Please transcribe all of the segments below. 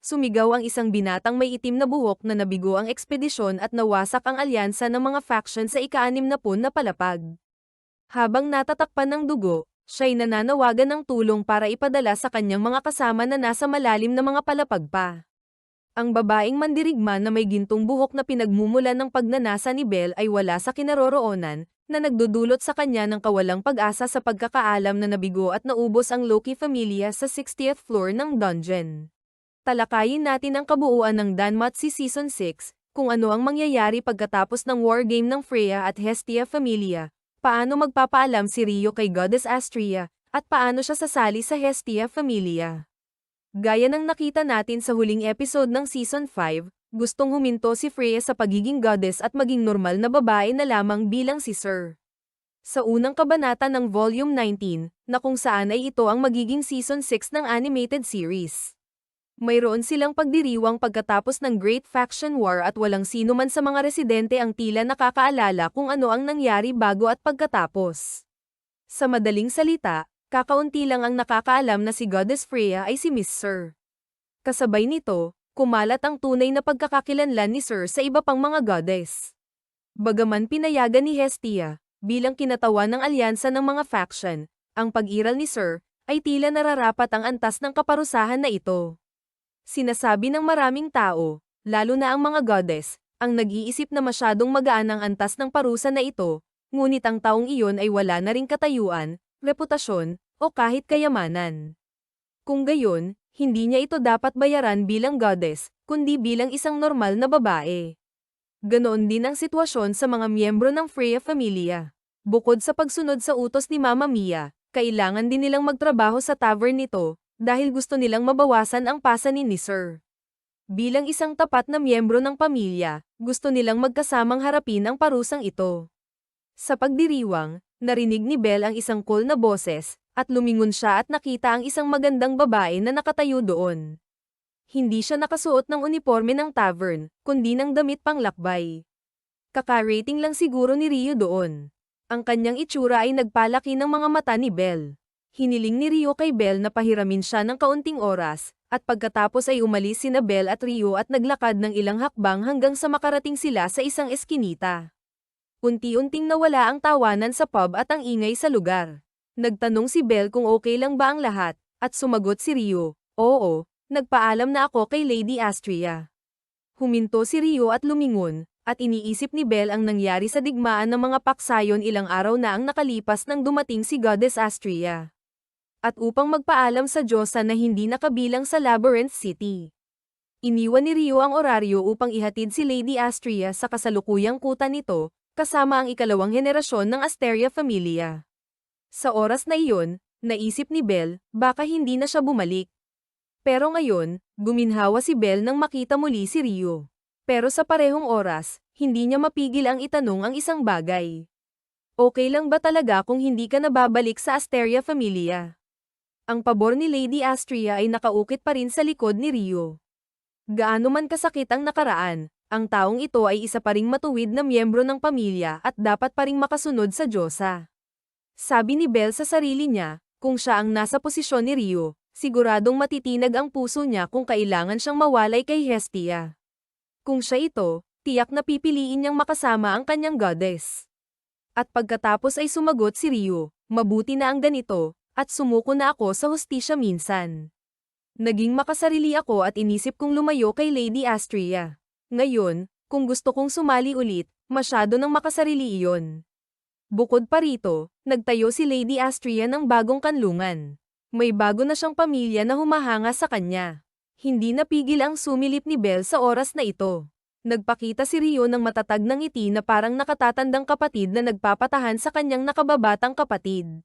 sumigaw ang isang binatang may itim na buhok na nabigo ang ekspedisyon at nawasak ang alyansa ng mga faction sa ika-60 na palapag. Habang natatakpan ng dugo, siya'y nananawagan ng tulong para ipadala sa kanyang mga kasama na nasa malalim na mga palapag pa. Ang babaeng mandirigma na may gintong buhok na pinagmumulan ng pagnanasa ni Belle ay wala sa kinaroroonan, na nagdudulot sa kanya ng kawalang pag-asa sa pagkakaalam na nabigo at naubos ang Loki Familia sa 60th floor ng dungeon. Talakayin natin ang kabuuan ng Danmachi Season 6, kung ano ang mangyayari pagkatapos ng wargame ng Freya at Hestia Familia, paano magpapaalam si Rio kay Goddess Astrea, at paano siya sasali sa Hestia Familia. Gaya ng nakita natin sa huling episode ng Season 5, gustong huminto si Freya sa pagiging goddess at maging normal na babae na lamang bilang si Sir. Sa unang kabanata ng Volume 19, na kung saan ay ito ang magiging Season 6 ng animated series. Mayroon silang pagdiriwang pagkatapos ng Great Faction War at walang sino man sa mga residente ang tila nakakaalala kung ano ang nangyari bago at pagkatapos. Sa madaling salita, kakaunti lang ang nakakaalam na si Goddess Freya ay si Miss Sir. Kasabay nito, kumalat ang tunay na pagkakakilanlan ni Sir sa iba pang mga goddess. Bagaman pinayagan ni Hestia, bilang kinatawan ng alyansa ng mga faction, ang pag-iral ni Sir, ay tila nararapat ang antas ng kaparusahan na ito. Sinasabi ng maraming tao, lalo na ang mga goddess, ang nag-iisip na masyadong magaan ang antas ng parusa na ito, ngunit ang taong iyon ay wala na ring katayuan, reputasyon, o kahit kayamanan. Kung gayon, hindi niya ito dapat bayaran bilang goddess, kundi bilang isang normal na babae. Ganoon din ang sitwasyon sa mga miyembro ng Freya Familia. Bukod sa pagsunod sa utos ni Mama Mia, kailangan din nilang magtrabaho sa tavern nito, dahil gusto nilang mabawasan ang pasanin ni Sir. Bilang isang tapat na miyembro ng pamilya, gusto nilang magkasamang harapin ang parusang ito. Sa pagdiriwang, narinig ni Belle ang isang cool na boses, at lumingon siya at nakita ang isang magandang babae na nakatayo doon. Hindi siya nakasuot ng uniforme ng tavern, kundi ng damit panglakbay. Kaka-rating lang siguro ni Rio doon. Ang kanyang itsura ay nagpalaki ng mga mata ni Belle. Hiniling ni Rio kay Belle na pahiramin siya ng kaunting oras, at pagkatapos ay umalis sina Belle at Rio at naglakad ng ilang hakbang hanggang sa makarating sila sa isang eskinita. Unti-unting nawala ang tawanan sa pub at ang ingay sa lugar. Nagtanong si Belle kung okay lang ba ang lahat, at sumagot si Rio, "Oo, nagpaalam na ako kay Lady Astrea." Huminto si Rio at lumingon, at iniisip ni Belle ang nangyari sa digmaan ng mga paksayon ilang araw na ang nakalipas nang dumating si Goddess Astrea. At upang magpaalam sa Diyosa na hindi nakabilang sa Labyrinth City. Iniwan ni Rio ang oraryo upang ihatid si Lady Astrea sa kasalukuyang kuta nito, kasama ang ikalawang henerasyon ng Asteria Familia. Sa oras na iyon, naisip ni Belle, baka hindi na siya bumalik. Pero ngayon, guminhawa si Belle nang makita muli si Rio. Pero sa parehong oras, hindi niya mapigil ang itanong ang isang bagay. Okay lang ba talaga kung hindi ka nababalik sa Asteria Familia? Ang pabor ni Lady Astrea ay nakaukit pa rin sa likod ni Rio. Gaano man kasakit ang nakaraan, ang taong ito ay isa pa ring matuwid na miyembro ng pamilya at dapat pa ring makasunod sa Diyosa. Sabi ni Belle sa sarili niya, kung siya ang nasa posisyon ni Rio, siguradong matitinag ang puso niya kung kailangan siyang mawalay kay Hestia. Kung siya ito, tiyak na pipiliin niyang makasama ang kanyang goddess. At pagkatapos ay sumagot si Rio, "Mabuti na ang ganito, at sumuko na ako sa hustisya minsan. Naging makasarili ako at inisip kong lumayo kay Lady Astrea. Ngayon, kung gusto kong sumali ulit, masyado nang makasarili iyon." Bukod pa rito, nagtayo si Lady Astrea ng bagong kanlungan. May bago na siyang pamilya na humahanga sa kanya. Hindi napigil ang sumilip ni Belle sa oras na ito. Nagpakita si Rio ng matatag na ngiti na parang nakatatandang kapatid na nagpapatahan sa kanyang nakababatang kapatid.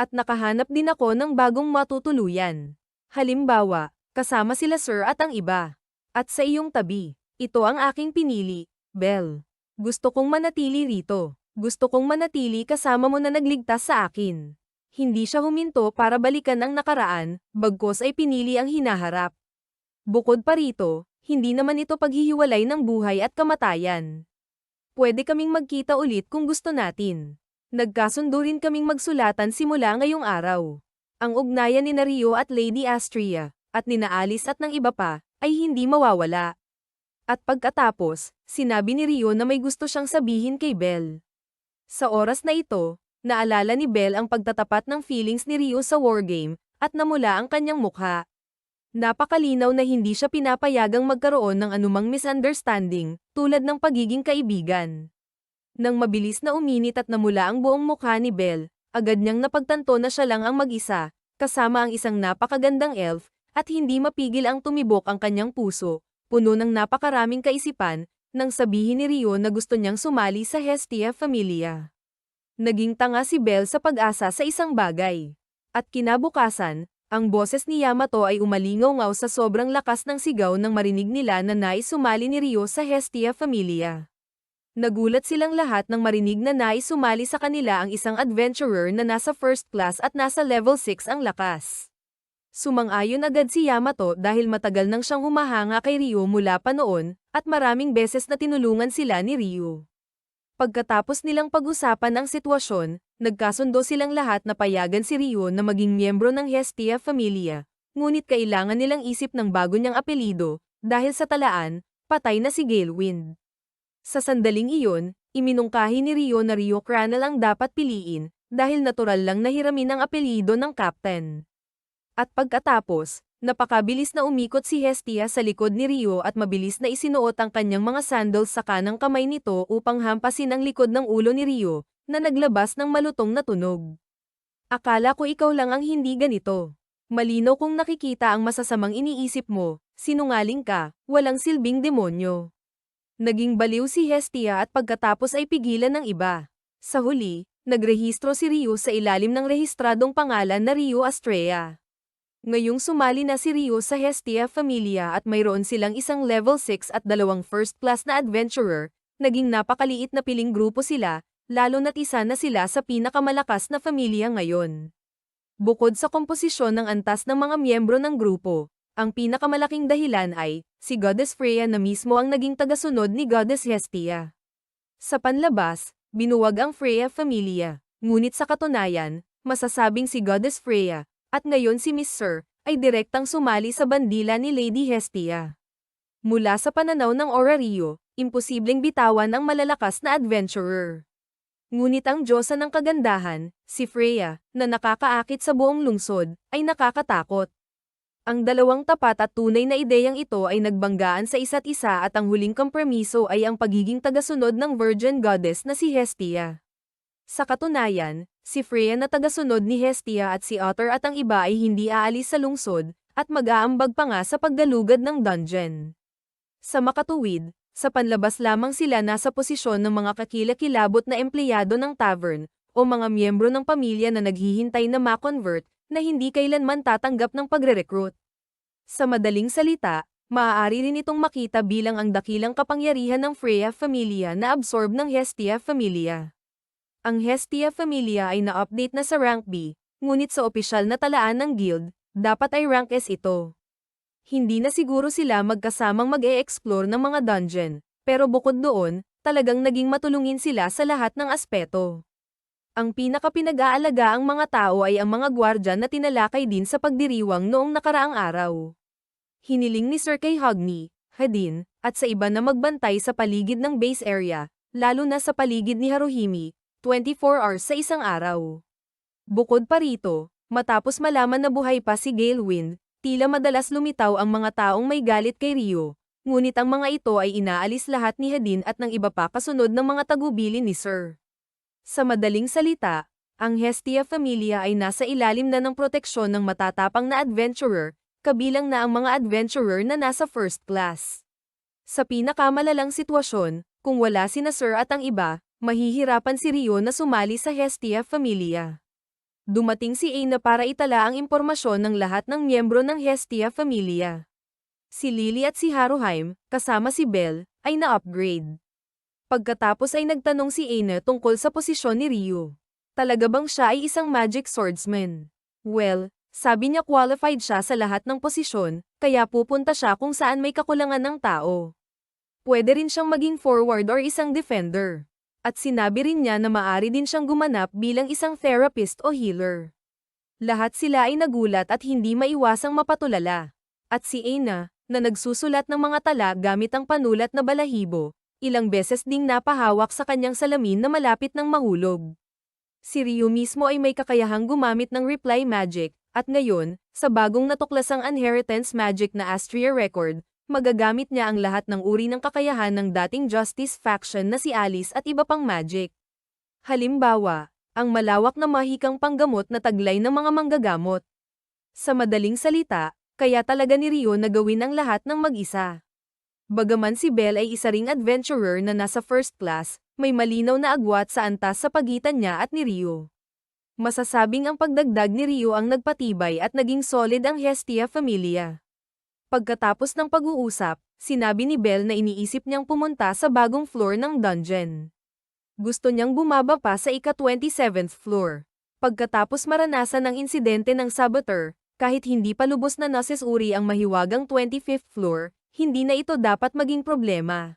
At nakahanap din ako ng bagong matutuluyan. Halimbawa, kasama sila Sir at ang iba. At sa iyong tabi, ito ang aking pinili, Belle. Gusto kong manatili rito. Gusto kong manatili kasama mo na nagligtas sa akin. Hindi siya huminto para balikan ang nakaraan, bagkus ay pinili ang hinaharap. Bukod pa rito, hindi naman ito paghihiwalay ng buhay at kamatayan. Pwede kaming magkita ulit kung gusto natin. Nagkasundo rin kaming magsulatan simula ngayong araw. Ang ugnayan ni Rio at Lady Astrea, at nina Alice at ng iba pa, ay hindi mawawala. At pagkatapos, sinabi ni Ryo na may gusto siyang sabihin kay Belle. Sa oras na ito, naalala ni Belle ang pagtatapat ng feelings ni Ryo sa wargame, at namula ang kanyang mukha. Napakalinaw na hindi siya pinapayagang magkaroon ng anumang misunderstanding, tulad ng pagiging kaibigan. Nang mabilis na uminit at namula ang buong mukha ni Belle, agad niyang napagtanto na siya lang ang mag-isa, kasama ang isang napakagandang elf, at hindi mapigil ang tumibok ang kanyang puso, puno ng napakaraming kaisipan, nang sabihin ni Ryo na gusto niyang sumali sa Hestia Familia. Naging tanga si Belle sa pag-asa sa isang bagay. At kinabukasan, ang boses ni Yamato ay umalingaw-ngaw sa sobrang lakas ng sigaw nang marinig nila na nais sumali ni Ryo sa Hestia Familia. Nagulat silang lahat nang marinig na nais sumali sa kanila ang isang adventurer na nasa first class at nasa level 6 ang lakas. Sumang-ayon agad si Yamato dahil matagal nang siyang humahanga kay Ryo mula pa noon, at maraming beses na tinulungan sila ni Ryo. Pagkatapos nilang pag-usapan ang sitwasyon, nagkasundo silang lahat na payagan si Ryo na maging miyembro ng Hestia Familia, ngunit kailangan nilang isip ng bago niyang apelido, dahil sa talaan, patay na si Galewind. Sa sandaling iyon, iminungkahi ni Ryo na Ryo Cranel ang dapat piliin, dahil natural lang na hiramin ang apelido ng captain. At pagkatapos, napakabilis na umikot si Hestia sa likod ni Ryo at mabilis na isinuot ang kanyang mga sandals sa kanang kamay nito upang hampasin ang likod ng ulo ni Ryo, na naglabas ng malutong na tunog. Akala ko ikaw lang ang hindi ganito. Malinaw kong nakikita ang masasamang iniisip mo, sinungaling ka, walang silbing demonyo. Naging baliw si Hestia at pagkatapos ay pigilan ng iba. Sa huli, nagrehistro si Ryo sa ilalim ng rehistradong pangalan na Ryo Astrea. Ngayong sumali na si Ryo sa Hestia Familia at mayroon silang isang level 6 at dalawang first class na adventurer, naging napakaliit na piling grupo sila, lalo na't isa na sila sa pinakamalakas na pamilya ngayon. Bukod sa komposisyon ng antas ng mga miyembro ng grupo, ang pinakamalaking dahilan ay, si Goddess Freya na mismo ang naging tagasunod ni Goddess Hestia. Sa panlabas, binuwag ang Freya Familia, ngunit sa katunayan, masasabing si Goddess Freya, at ngayon si Miss Sir, ay direktang sumali sa bandila ni Lady Hestia. Mula sa pananaw ng Orario, imposibleng bitawan ang malalakas na adventurer. Ngunit ang diyosa ng kagandahan, si Freya, na nakakaakit sa buong lungsod, ay nakakatakot. Ang dalawang tapat at tunay na ideyang ito ay nagbanggaan sa isa't isa at ang huling kompromiso ay ang pagiging tagasunod ng Virgin Goddess na si Hestia. Sa katunayan, si Freya na tagasunod ni Hestia at si Otter at ang iba ay hindi aalis sa lungsod, at mag-aambag pa nga sa paggalugad ng dungeon. Sa makatuwid, sa panlabas lamang sila nasa posisyon ng mga kakilakilabot na empleyado ng tavern, o mga miyembro ng pamilya na naghihintay na ma-convert, na hindi kailanman tatanggap ng pagre-recruit. Sa madaling salita, maaari rin itong makita bilang ang dakilang kapangyarihan ng Freya Familia na absorb ng Hestia Familia. Ang Hestia Familia ay na-update na sa rank B, ngunit sa opisyal na talaan ng guild, dapat ay rank S ito. Hindi na siguro sila magkasamang mag-e-explore ng mga dungeon, pero bukod doon, talagang naging matulungin sila sa lahat ng aspeto. Ang pinaka-pinag-aalaga ang mga tao ay ang mga gwardya na tinalakay din sa pagdiriwang noong nakaraang araw. Hiniling ni Sir kay Hogni, Hadin, at sa iba na magbantay sa paligid ng base area, lalo na sa paligid ni Haruhime, 24 hours sa isang araw. Bukod pa rito, matapos malaman na buhay pa si Galewind, tila madalas lumitaw ang mga taong may galit kay Ryo, ngunit ang mga ito ay inaalis lahat ni Hadin at ng iba pa kasunod ng mga tagubilin ni Sir. Sa madaling salita, ang Hestia Familia ay nasa ilalim na ng proteksyon ng matatapang na adventurer, kabilang na ang mga adventurer na nasa first class. Sa pinakamalalang sitwasyon, kung wala sina Sir at ang iba, mahihirapan si Ryo na sumali sa Hestia Familia. Dumating si Aina para itala ang impormasyon ng lahat ng miyembro ng Hestia Familia. Si Lily at si Haruhime, kasama si Belle, ay na-upgrade. Pagkatapos ay nagtanong si Aina tungkol sa posisyon ni Ryo. Talaga bang siya ay isang magic swordsman? Well, sabi niya qualified siya sa lahat ng posisyon, kaya pupunta siya kung saan may kakulangan ng tao. Pwede rin siyang maging forward or isang defender. At sinabi rin niya na maaari din siyang gumanap bilang isang therapist o healer. Lahat sila ay nagulat at hindi maiwasang mapatulala. At si Aina, na nagsusulat ng mga tala gamit ang panulat na balahibo. Ilang beses ding napahawak sa kanyang salamin na malapit ng mahulog. Si Ryu mismo ay may kakayahang gumamit ng reply magic, at ngayon, sa bagong natuklasang inheritance magic na Astria Record, magagamit niya ang lahat ng uri ng kakayahan ng dating Justice faction na si Alice at iba pang magic. Halimbawa, ang malawak na mahikang panggamot na taglay ng mga manggagamot. Sa madaling salita, kaya talaga ni Ryo na gawin ang lahat ng mag-isa. Bagaman si Belle ay isa ring adventurer na nasa first class, may malinaw na agwat sa antas sa pagitan niya at ni Ryo. Masasabing ang pagdagdag ni Ryo ang nagpatibay at naging solid ang Hestia Familia. Pagkatapos ng pag-uusap, sinabi ni Belle na iniisip niyang pumunta sa bagong floor ng dungeon. Gusto niyang bumaba pa sa ika-27th floor. Pagkatapos maranasan ang insidente ng saboteur, kahit hindi pa lubos na nasusuri ang mahiwagang 25th floor, hindi na ito dapat maging problema.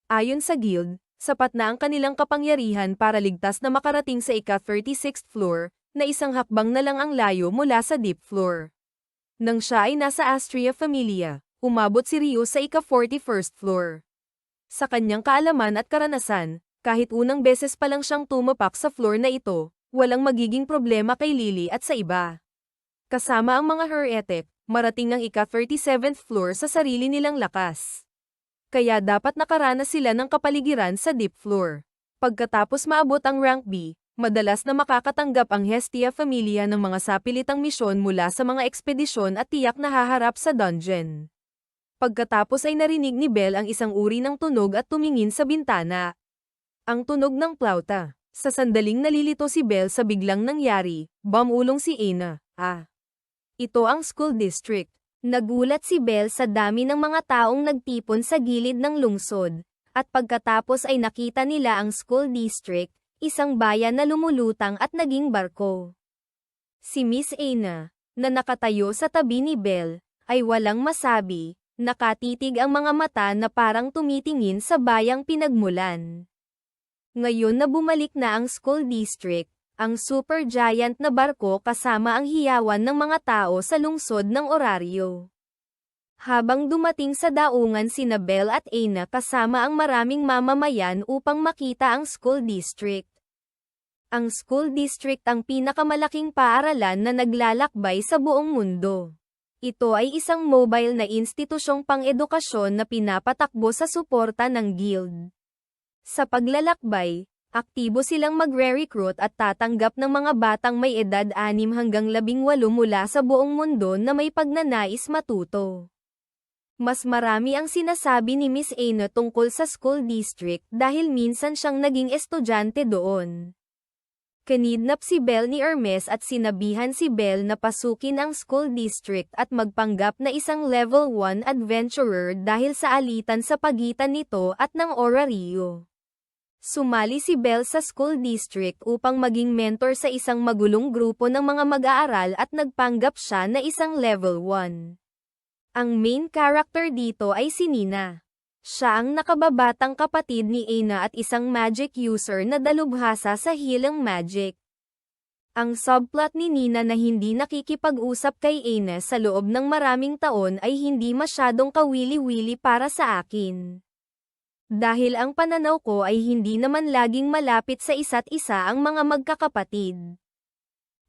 Ayon sa guild, sapat na ang kanilang kapangyarihan para ligtas na makarating sa ika-36th floor, na isang hakbang na lang ang layo mula sa deep floor. Nang siya ay nasa Astria Familia, umabot si Ryo sa ika-41st floor. Sa kanyang kaalaman at karanasan, kahit unang beses pa lang siyang tumapak sa floor na ito, walang magiging problema kay Lily at sa iba. Kasama ang mga heretic, marating ang ika-37th floor sa sarili nilang lakas. Kaya dapat nakaranas sila ng kapaligiran sa deep floor. Pagkatapos maabot ang rank B, madalas na makakatanggap ang Hestia Familia ng mga sapilitang misyon mula sa mga ekspedisyon at tiyak na haharap sa dungeon. Pagkatapos ay narinig ni Belle ang isang uri ng tunog at tumingin sa bintana. Ang tunog ng plauta. Sa sandaling nalilito si Belle sa biglang nangyari, bumulong si Aina. Ito ang school district. Nagulat si Belle sa dami ng mga taong nagtipon sa gilid ng lungsod, at pagkatapos ay nakita nila ang school district, isang bayan na lumulutang at naging barko. Si Miss Aina, na nakatayo sa tabi ni Belle, ay walang masabi, nakatitig ang mga mata na parang tumitingin sa bayang pinagmulan. Ngayon na bumalik na ang school district, ang super giant na barko kasama ang hiyawan ng mga tao sa lungsod ng oraryo. Habang dumating sa daungan sina Belle at Aina kasama ang maraming mamamayan upang makita ang school district. Ang school district ang pinakamalaking paaralan na naglalakbay sa buong mundo. Ito ay isang mobile na institusyong pang-edukasyon na pinapatakbo sa suporta ng guild. Sa paglalakbay, aktibo silang magre-recruit at tatanggap ng mga batang may edad 6 hanggang 18 mula sa buong mundo na may pagnanais matuto. Mas marami ang sinasabi ni Miss Aina tungkol sa school district dahil minsan siyang naging estudyante doon. Kinidnap si Belle ni Hermes at sinabihan si Belle na pasukin ang school district at magpanggap na isang level 1 adventurer dahil sa alitan sa pagitan nito at ng oraryo. Sumali si Belle sa school district upang maging mentor sa isang magulong grupo ng mga mag-aaral at nagpanggap siya na isang level 1. Ang main character dito ay si Nina. Siya ang nakababatang kapatid ni Aina at isang magic user na dalubhasa sa healing magic. Ang subplot ni Nina na hindi nakikipag-usap kay Aina sa loob ng maraming taon ay hindi masyadong kawili-wili para sa akin. Dahil ang pananaw ko ay hindi naman laging malapit sa isa't isa ang mga magkakapatid.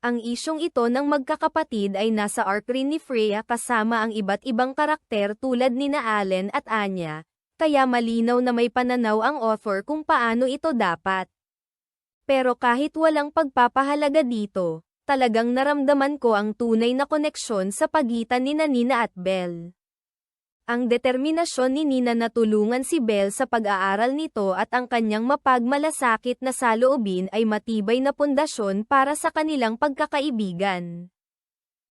Ang isyong ito ng magkakapatid ay nasa arc rin ni Freya kasama ang iba't ibang karakter tulad nina Allen at Anya, kaya malinaw na may pananaw ang author kung paano ito dapat. Pero kahit walang pagpapahalaga dito, talagang naramdaman ko ang tunay na koneksyon sa pagitan ni Nina at Belle. Ang determinasyon ni Nina na tulungan si Belle sa pag-aaral nito at ang kanyang mapagmalasakit na saloobin ay matibay na pundasyon para sa kanilang pagkakaibigan.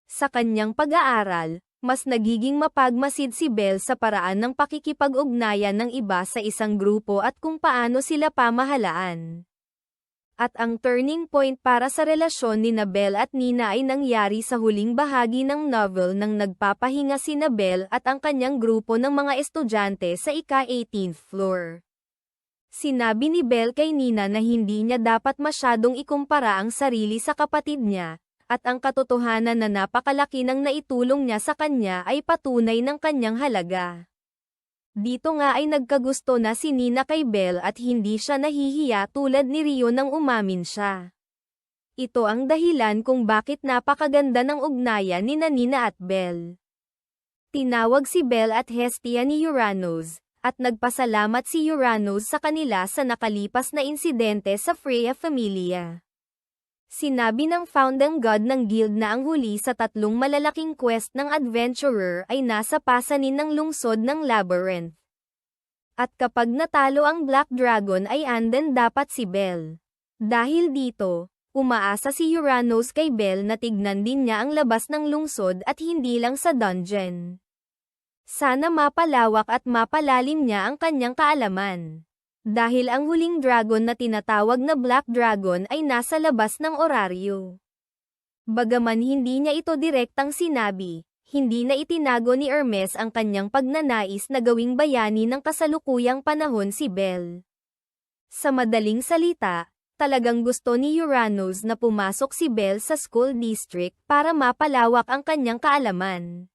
Sa kanyang pag-aaral, mas nagiging mapagmasid si Belle sa paraan ng pakikipag-ugnayan ng iba sa isang grupo at kung paano sila pamahalaan. At ang turning point para sa relasyon ni Belle at Nina ay nangyari sa huling bahagi ng novel nang nagpapahinga si Belle at ang kanyang grupo ng mga estudyante sa ika-18th floor. Sinabi ni Belle kay Nina na hindi niya dapat masyadong ikumpara ang sarili sa kapatid niya, At ang katotohanan na napakalaki ng naitulong niya sa kanya ay patunay ng kanyang halaga. Dito nga ay nagkagusto na si Nina kay Belle at hindi siya nahihiya tulad ni Rio nang umamin siya. Ito ang dahilan kung bakit napakaganda ng ugnayan ni Nina at Belle. Tinawag si Belle at Hestia ni Uranus, at nagpasalamat si Uranus sa kanila sa nakalipas na insidente sa Freya Familia. Sinabi ng founding god ng guild na ang huli sa tatlong malalaking quest ng adventurer ay nasa pasanin ng lungsod ng Labyrinth. At kapag natalo ang Black Dragon ay andan dapat si Belle. Dahil dito, umaasa si Uranus kay Belle na tignan din niya ang labas ng lungsod at hindi lang sa dungeon. Sana mapalawak at mapalalim niya ang kanyang kaalaman. Dahil ang huling dragon na tinatawag na Black Dragon ay nasa labas ng oraryo. Bagaman hindi niya ito direktang sinabi, hindi na itinago ni Hermes ang kanyang pagnanais na gawing bayani ng kasalukuyang panahon si Belle. Sa madaling salita, talagang gusto ni Uranus na pumasok si Belle sa school district para mapalawak ang kanyang kaalaman.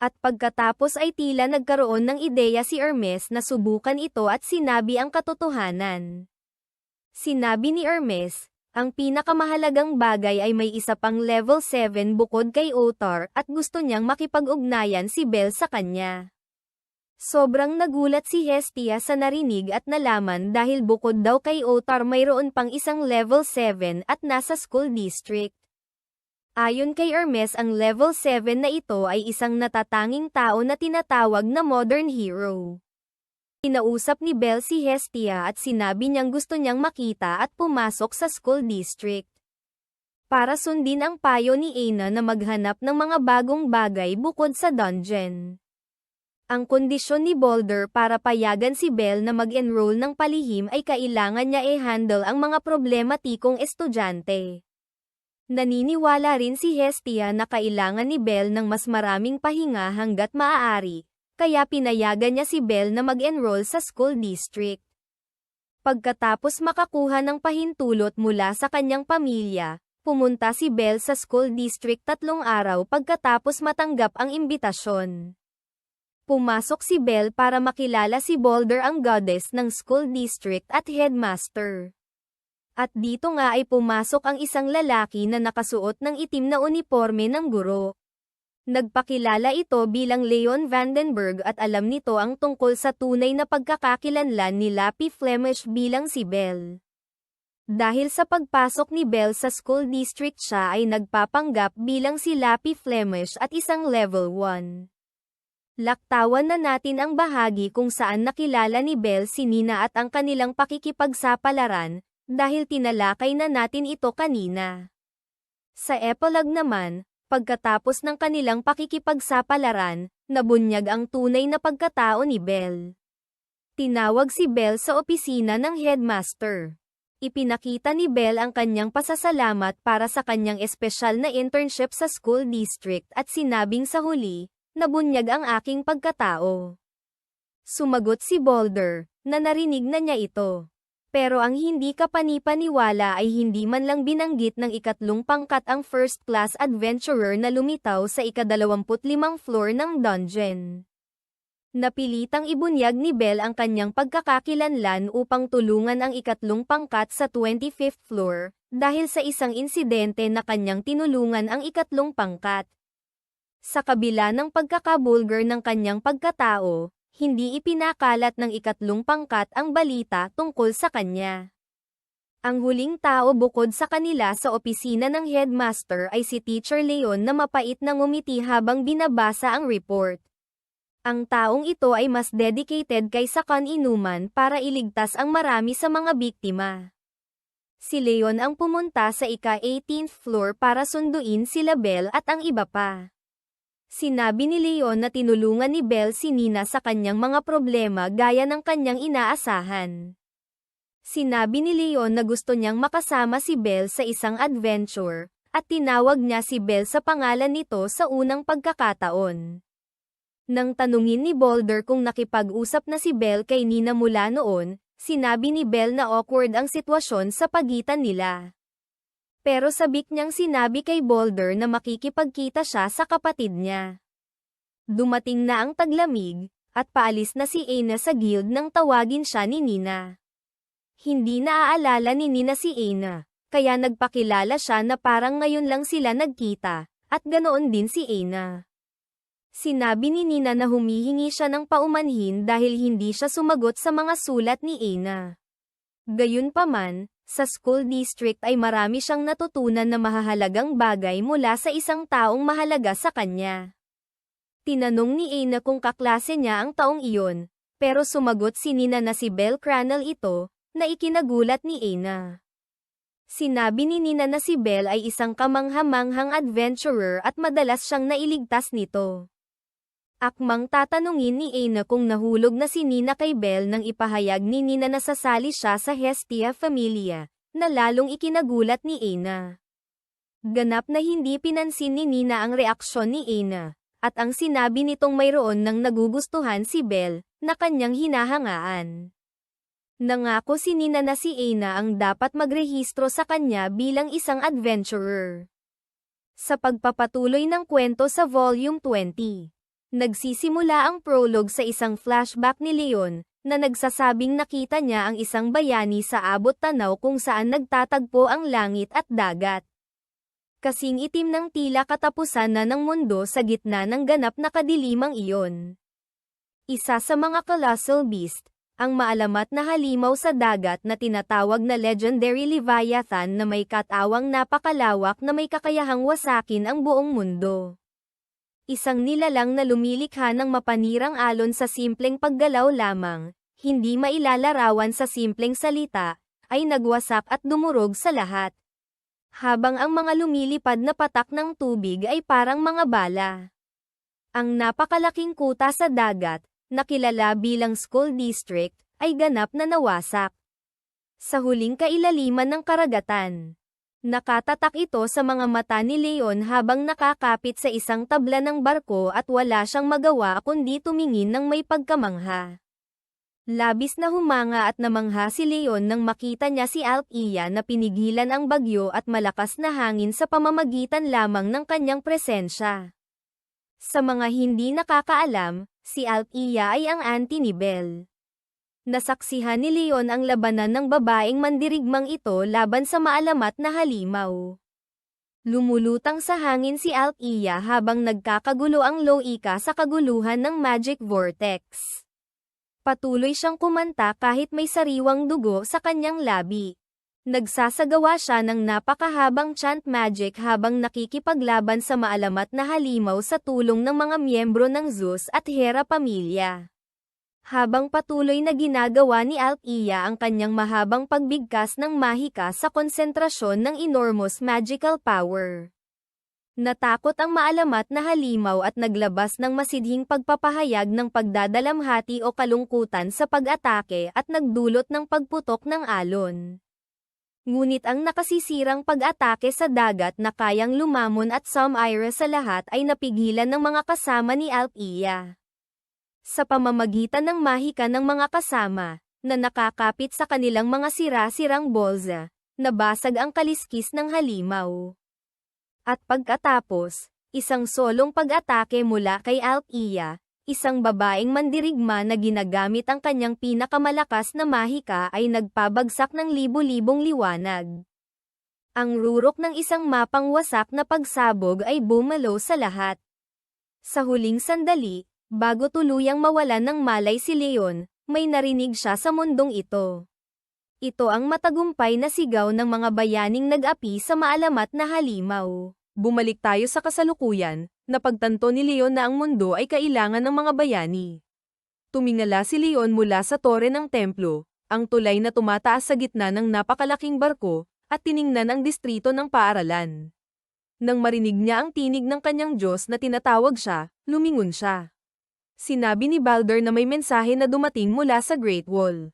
At pagkatapos ay tila nagkaroon ng ideya si Hermes na subukan ito at sinabi ang katotohanan. Sinabi ni Hermes, ang pinakamahalagang bagay ay may isa pang level 7 bukod kay Otar at gusto niyang makipag-ugnayan si Belle sa kanya. Sobrang nagulat si Hestia sa narinig at nalaman dahil bukod daw kay Otar mayroon pang isang level 7 at nasa school district. Ayon kay Hermes ang level 7 na ito ay isang natatanging tao na tinatawag na modern hero. Kinausap ni Belle si Hestia at sinabi niyang gusto niyang makita at pumasok sa school district. Para sundin ang payo ni Aina na maghanap ng mga bagong bagay bukod sa dungeon. Ang kondisyon ni Boulder para payagan si Belle na mag-enroll ng palihim ay kailangan niya i-handle ang mga problematikong estudyante. Naniniwala rin si Hestia na kailangan ni Belle ng mas maraming pahinga hanggat maaari, kaya pinayagan niya si Belle na mag-enroll sa school district. Pagkatapos makakuha ng pahintulot mula sa kanyang pamilya, pumunta si Belle sa school district 3 araw pagkatapos matanggap ang imbitasyon. Pumasok si Belle para makilala si Boulder ang goddess ng school district at headmaster. At dito nga ay pumasok ang isang lalaki na nakasuot ng itim na uniporme ng guro. Nagpakilala ito bilang Leon Vandenberg at alam nito ang tungkol sa tunay na pagkakakilanlan ni Lappy Flemish bilang si Belle. Dahil sa pagpasok ni Belle sa school district siya ay nagpapanggap bilang si Lappy Flemish at isang level 1. Laktawan na natin ang bahagi kung saan nakilala ni Belle si Nina at ang kanilang pakikipagsapalaran, dahil tinalakay na natin ito kanina. Sa epilogue naman, pagkatapos ng kanilang pakikipagsapalaran, nabunyag ang tunay na pagkatao ni Belle. Tinawag si Belle sa opisina ng headmaster. Ipinakita ni Belle ang kanyang pasasalamat para sa kanyang espesyal na internship sa school district at sinabing sa huli, nabunyag ang aking pagkatao. Sumagot si Boulder, na narinig na niya ito. Pero ang hindi kapanipaniwala ay hindi man lang binanggit ng ikatlong pangkat ang first-class adventurer na lumitaw sa ika-25 floor ng dungeon. Napilitang ibunyag ni Belle ang kanyang pagkakakilanlan upang tulungan ang ikatlong pangkat sa 25th floor, dahil sa isang insidente na kanyang tinulungan ang ikatlong pangkat. Sa kabila ng pagkakabulgar ng kanyang pagkatao, hindi ipinakalat ng ikatlong pangkat ang balita tungkol sa kanya. Ang huling tao bukod sa kanila sa opisina ng headmaster ay si Teacher Leon na mapait na ngumiti habang binabasa ang report. Ang taong ito ay mas dedicated kaysa kaninuman para iligtas ang marami sa mga biktima. Si Leon ang pumunta sa ika-18th floor para sunduin sila Belle at ang iba pa. Sinabi ni Leon na tinulungan ni Belle si Nina sa kanyang mga problema gaya ng kanyang inaasahan. Sinabi ni Leon na gusto niyang makasama si Belle sa isang adventure, at tinawag niya si Belle sa pangalan nito sa unang pagkakataon. Nang tanungin ni Boulder kung nakipag-usap na si Belle kay Nina mula noon, sinabi ni Belle na awkward ang sitwasyon sa pagitan nila. Pero sabik niyang sinabi kay Boulder na makikipagkita siya sa kapatid niya. Dumating na ang taglamig, at paalis na si Aina sa guild nang tawagin siya ni Nina. Hindi naaalala ni Nina si Aina, kaya nagpakilala siya na parang ngayon lang sila nagkita, at ganoon din si Aina. Sinabi ni Nina na humihingi siya ng paumanhin dahil hindi siya sumagot sa mga sulat ni Aina. Gayunpaman, sa school district ay marami siyang natutunan na mahahalagang bagay mula sa isang taong mahalaga sa kanya. Tinanong ni Aina kung kaklase niya ang taong iyon, pero sumagot si Nina na si Belle Cranell ito, na ikinagulat ni Aina. Sinabi ni Nina na si Belle ay isang kamangha-manghang adventurer at madalas siyang nailigtas nito. Akmang tatanungin ni Aina kung nahulog na si Nina kay Belle nang ipahayag ni Nina na sasali siya sa Hestia Familia, na lalong ikinagulat ni Aina. Ganap na hindi pinansin ni Nina ang reaksyon ni Aina, at ang sinabi nitong mayroon nang nagugustuhan si Belle, na kanyang hinahangaan. Nangako si Nina na si Aina ang dapat magrehistro sa kanya bilang isang adventurer. Sa pagpapatuloy ng kwento sa Volume 20, nagsisimula ang prologue sa isang flashback ni Leon, na nagsasabing nakita niya ang isang bayani sa abot tanaw kung saan nagtatagpo ang langit at dagat. Kasing itim ng tila katapusan na ng mundo sa gitna ng ganap na kadilimang iyon. Isa sa mga colossal beast, ang maalamat na halimaw sa dagat na tinatawag na legendary Leviathan na may katawang napakalawak na may kakayahang wasakin ang buong mundo. Isang nilalang na lumilikha ng mapanirang alon sa simpleng paggalaw lamang, hindi mailalarawan sa simpleng salita, ay nagwasak at dumurog sa lahat. Habang ang mga lumilipad na patak ng tubig ay parang mga bala. Ang napakalaking kuta sa dagat, na kilala bilang School District, ay ganap na nawasak. Sa huling kailaliman ng karagatan, nakatatak ito sa mga mata ni Leon habang nakakapit sa isang tabla ng barko at wala siyang magawa kundi tumingin ng may pagkamangha. Labis na humanga at namangha si Leon nang makita niya si Althea na pinigilan ang bagyo at malakas na hangin sa pamamagitan lamang ng kanyang presensya. Sa mga hindi nakakaalam, si Althea ay ang auntie ni Belle. Nasaksihan ni Leon ang labanan ng babaeng mandirigmang ito laban sa maalamat na halimaw. Lumulutang sa hangin si Althea habang nagkakagulo ang Loika sa kaguluhan ng magic vortex. Patuloy siyang kumanta kahit may sariwang dugo sa kanyang labi. Nagsasagawa siya ng napakahabang chant magic habang nakikipaglaban sa maalamat na halimaw sa tulong ng mga miyembro ng Zeus at Hera pamilya. Habang patuloy na ginagawa ni Althea ang kanyang mahabang pagbigkas ng mahika sa konsentrasyon ng enormous magical power. Natakot ang maalamat na halimaw at naglabas ng masidhing pagpapahayag ng pagdadalamhati o kalungkutan sa pag-atake at nagdulot ng pagputok ng alon. Ngunit ang nakasisirang pag-atake sa dagat na kayang lumamon at sumira sa lahat ay napigilan ng mga kasama ni Althea. Sa pamamagitan ng mahika ng mga kasama, na nakakapit sa kanilang mga sira-sirang bolsa, nabasag ang kaliskis ng halimaw. At pagkatapos, isang solong pag-atake mula kay Althea, isang babaeng mandirigma na ginagamit ang kanyang pinakamalakas na mahika ay nagpabagsak ng libu-libong liwanag. Ang rurok ng isang mapang wasak na pagsabog ay bumalo sa lahat. Sa huling sandali, bago tuluyang mawalan ng malay si Leon, may narinig siya sa mundong ito. Ito ang matagumpay na sigaw ng mga bayaning nag-api sa maalamat na halimaw. Bumalik tayo sa kasalukuyan, napagtanto ni Leon na ang mundo ay kailangan ng mga bayani. Tumingala si Leon mula sa tore ng templo, ang tulay na tumataas sa gitna ng napakalaking barko, at tiningnan ang distrito ng paaralan. Nang marinig niya ang tinig ng kanyang Diyos na tinatawag siya, lumingon siya. Sinabi ni Balder na may mensahe na dumating mula sa Great Wall.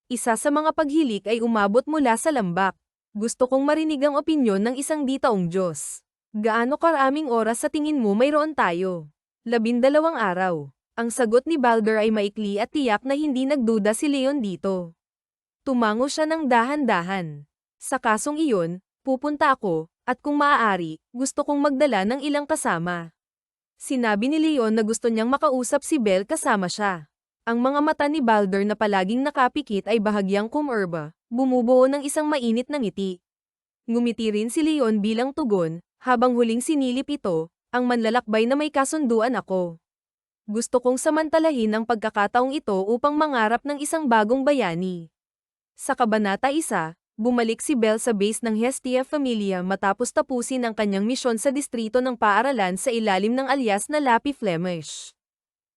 Isa sa mga paghilik ay umabot mula sa lambak. Gusto kong marinig ang opinyon ng isang ditaong Diyos. Gaano karaming oras sa tingin mo mayroon tayo? 12 araw. Ang sagot ni Balder ay maikli at tiyak na hindi nagduda si Leon dito. Tumango siya ng dahan-dahan. Sa kasong iyon, Pupunta ako, at kung maaari, gusto kong magdala ng ilang kasama. Sinabi ni Leon na gusto niyang makausap si Belle kasama siya. Ang mga mata ni Balder na palaging nakapikit ay bahagyang kumerba, bumubuo ng isang mainit na ngiti. Ngumiti rin si Leon bilang tugon, habang huling sinilip ito, ang manlalakbay na may kasunduan ako. Gusto kong samantalahin ang pagkakataong ito upang mangarap ng isang bagong bayani. Sa Kabanata 1, bumalik si Belle sa base ng Hestia Familia matapos tapusin ang kanyang misyon sa distrito ng paaralan sa ilalim ng alias na Lapi Flemish.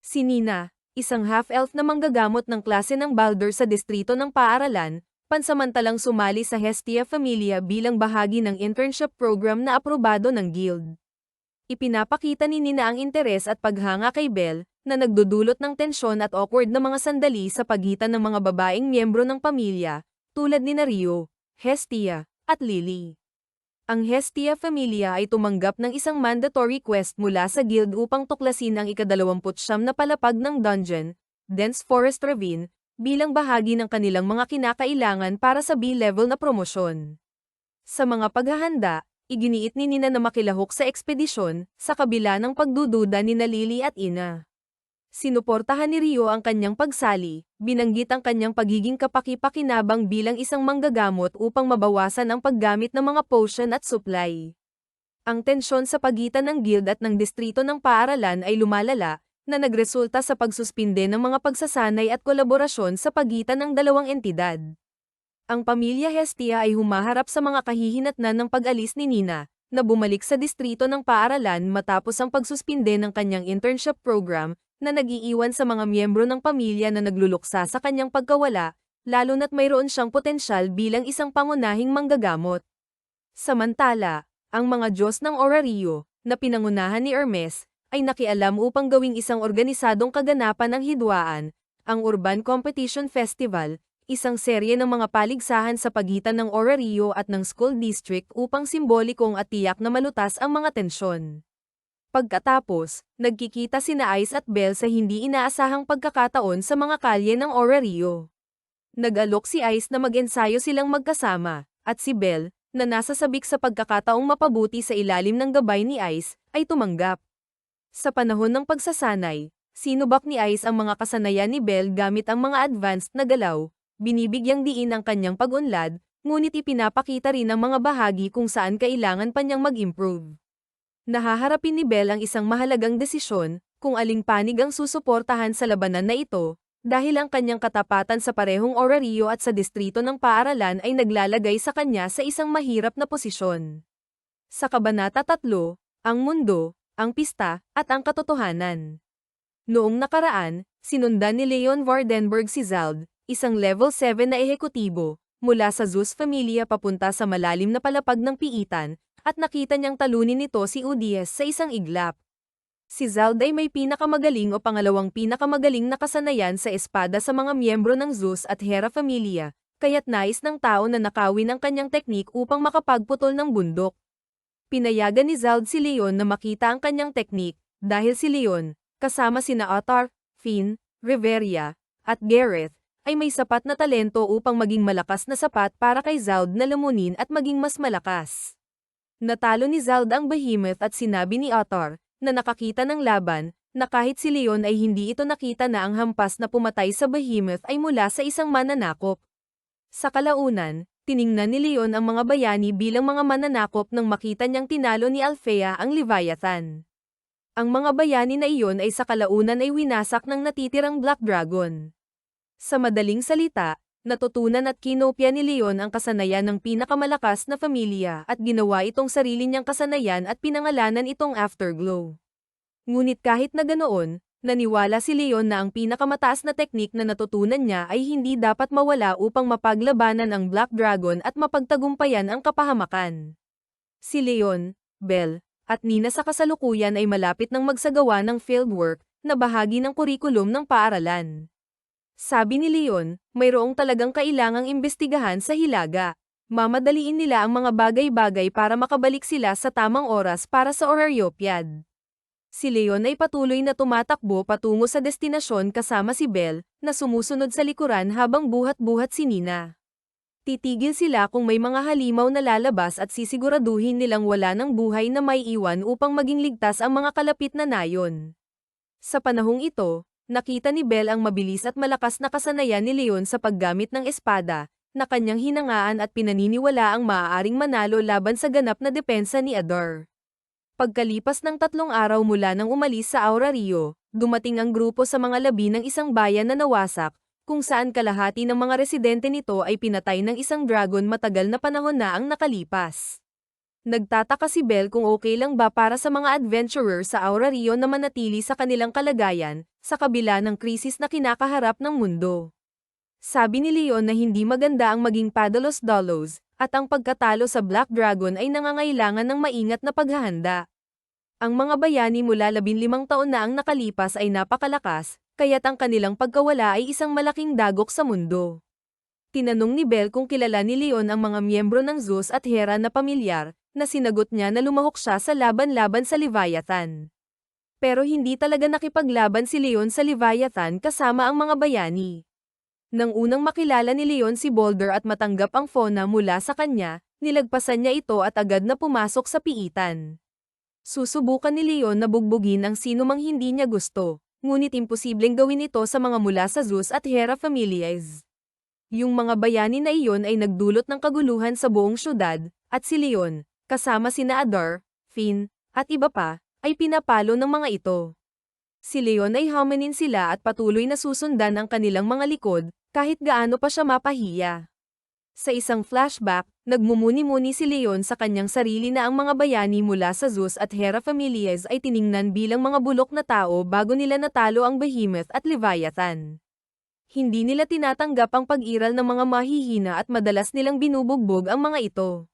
Si Nina, isang half-elf na manggagamot ng klase ng Balder sa distrito ng paaralan, pansamantalang sumali sa Hestia Familia bilang bahagi ng internship program na aprobado ng guild. Ipinapakita ni Nina ang interes at paghanga kay Belle, na nagdudulot ng tensyon at awkward na mga sandali sa pagitan ng mga babaeng miyembro ng pamilya, tulad ni Rio, Hestia, at Lily. Ang Hestia Familia ay tumanggap ng isang mandatory quest mula sa guild upang tuklasin ang ika-29 na palapag ng dungeon, Dense Forest Ravine, bilang bahagi ng kanilang mga kinakailangan para sa B-level na promosyon. Sa mga paghahanda, iginiit ni Nina na makilahok sa ekspedisyon, sa kabila ng pagdududa ni Lily at Ina. Sinuportahan ni Rio ang kanyang pagsali, binanggit ang kanyang pagiging kapaki-pakinabang bilang isang manggagamot upang mabawasan ang paggamit ng mga potion at supply. Ang tensyon sa pagitan ng guild at ng distrito ng paaralan ay lumalala, na nagresulta sa pagsuspinde ng mga pagsasanay at kolaborasyon sa pagitan ng dalawang entidad. Ang pamilya Hestia ay humaharap sa mga kahihinatnan ng pag-alis ni Nina, na bumalik sa distrito ng paaralan matapos ang pagsuspinde ng kanyang internship program, na nag-iiwan sa mga miyembro ng pamilya na nagluluksa sa kanyang pagkawala, lalo na't mayroon siyang potensyal bilang isang pangunahing manggagamot. Samantala, ang mga Diyos ng Orario, na pinangunahan ni Hermes, ay nakialam upang gawing isang organisadong kaganapan ng hidwaan, ang Urban Competition Festival, isang serye ng mga paligsahan sa pagitan ng Orario at ng School District upang simbolikong at tiyak na malutas ang mga tensyon. Pagkatapos, nagkikita sina Ice at Belle sa hindi inaasahang pagkakataon sa mga kalye ng Orario. Nag-alok si Ice na mag-ensayo silang magkasama, at si Belle, na nasa sabik sa pagkakataong mapabuti sa ilalim ng gabay ni Ice, ay tumanggap. Sa panahon ng pagsasanay, sinubak ni Ice ang mga kasanayan ni Belle gamit ang mga advanced na galaw, binibigyang diin ang kanyang pag-unlad, ngunit ipinapakita rin ang mga bahagi kung saan kailangan pa niyang mag-improve. Nahaharapin ni Belle ang isang mahalagang desisyon, kung aling panig ang susuportahan sa labanan na ito, dahil ang kanyang katapatan sa parehong Orario at sa distrito ng paaralan ay naglalagay sa kanya sa isang mahirap na posisyon. Sa Kabanata 3, ang mundo, ang pista, at ang katotohanan. Noong nakaraan, sinundan ni Leon Vardenberg si Zald, isang level 7 na ehekutibo, mula sa Zeus Familia papunta sa malalim na palapag ng piitan, at nakita niyang talunin nito si Udies sa isang iglap. Si Zald ay may pinakamagaling o pangalawang pinakamagaling na kasanayan sa espada sa mga miyembro ng Zeus at Hera Familia, kaya't nais ng tao na nakawin ang kanyang teknik upang makapagputol ng bundok. Pinayagan ni Zald si Leon na makita ang kanyang teknik, dahil si Leon, kasama sina Ottar, Finn, Reveria, at Gareth, ay may sapat na talento upang maging malakas na sapat para kay Zald na lamunin at maging mas malakas. Natalo ni Zald ang Behemoth at sinabi ni Ottar, na nakakita ng laban, na kahit si Leon ay hindi ito nakita na ang hampas na pumatay sa Behemoth ay mula sa isang mananakop. Sa kalaunan, tiningnan ni Leon ang mga bayani bilang mga mananakop nang makita niyang tinalo ni Althea ang Leviathan. Ang mga bayani na iyon ay sa kalaunan ay winasak ng natitirang Black Dragon. Sa madaling salita, natutunan at kinopya ni Leon ang kasanayan ng pinakamalakas na pamilya at ginawa itong sarili niyang kasanayan at pinangalanan itong Afterglow. Ngunit kahit na ganoon, naniwala si Leon na ang pinakamataas na teknik na natutunan niya ay hindi dapat mawala upang mapaglabanan ang Black Dragon at mapagtagumpayan ang kapahamakan. Si Leon, Belle, at Nina sa kasalukuyan ay malapit ng magsagawa ng fieldwork na bahagi ng kurikulum ng paaralan. Sabi ni Leon, mayroong talagang kailangang imbestigahan sa Hilaga. Mamadaliin nila ang mga bagay-bagay para makabalik sila sa tamang oras para sa Orariopiad. Si Leon ay patuloy na tumatakbo patungo sa destinasyon kasama si Belle, na sumusunod sa likuran habang buhat-buhat si Nina. Titigil sila kung may mga halimaw na lalabas at sisiguraduhin nilang wala ng buhay na may iwan upang maging ligtas ang mga kalapit na nayon. Sa panahong ito, nakita ni Belle ang mabilis at malakas na kasanayan ni Leon sa paggamit ng espada, na kanyang hinangaan at pinaniniwala ang maaaring manalo laban sa ganap na depensa ni Adar. Pagkalipas ng 3 araw mula nang umalis sa Aura Rio, dumating ang grupo sa mga labi ng isang bayan na nawasak, kung saan kalahati ng mga residente nito ay pinatay ng isang dragon matagal na panahon na ang nakalipas. Nagtataka si Belle kung okay lang ba para sa mga adventurer sa Aura Rio na manatili sa kanilang kalagayan, sa kabila ng krisis na kinakaharap ng mundo. Sabi ni Leon na hindi maganda ang maging padalos-dalos, at ang pagkatalo sa Black Dragon ay nangangailangan ng maingat na paghahanda. Ang mga bayani mula 15 taon na ang nakalipas ay napakalakas, kaya't ang kanilang pagkawala ay isang malaking dagok sa mundo. Tinanong ni Belle kung kilala ni Leon ang mga miyembro ng Zeus at Hera na pamilyar, na sinagot niya na lumahok siya sa laban-laban sa Leviathan. Pero hindi talaga nakipaglaban si Leon sa Leviathan kasama ang mga bayani. Nang unang makilala ni Leon si Boulder at matanggap ang fauna mula sa kanya, nilagpasan niya ito at agad na pumasok sa piitan. Susubukan ni Leon na bugbugin ang sinumang hindi niya gusto, ngunit imposibleng gawin ito sa mga mula sa Zeus at Hera families. Yung mga bayani na iyon ay nagdulot ng kaguluhan sa buong syudad, at si Leon, kasama sina Adar, Finn, at iba pa, ay pinapalo ng mga ito. Si Leon ay huminin sila at patuloy na susundan ang kanilang mga likod, kahit gaano pa siya mapahiya. Sa isang flashback, nagmumuni-muni si Leon sa kanyang sarili na ang mga bayani mula sa Zeus at Hera families ay tiningnan bilang mga bulok na tao bago nila natalo ang Behemoth at Leviathan. Hindi nila tinatanggap ang pag-iral ng mga mahihina at madalas nilang binubugbog ang mga ito.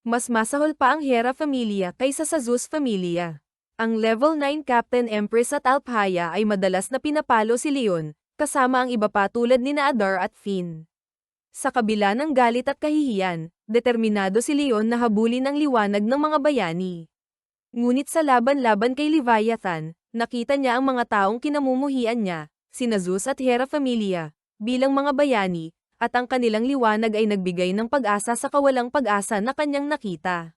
Mas masahol pa ang Hera familia kaysa sa Zeus familia. Ang level 9 Captain Empress at Alphaya ay madalas na pinapalo si Leon, kasama ang iba pa tulad ni Adar at Finn. Sa kabila ng galit at kahihiyan, determinado si Leon na habulin ang liwanag ng mga bayani. Ngunit sa laban-laban kay Leviathan, nakita niya ang mga taong kinamumuhian niya, sina Zeus at Hera familia, bilang mga bayani, at ang kanilang liwanag ay nagbigay ng pag-asa sa kawalang pag-asa na kanyang nakita.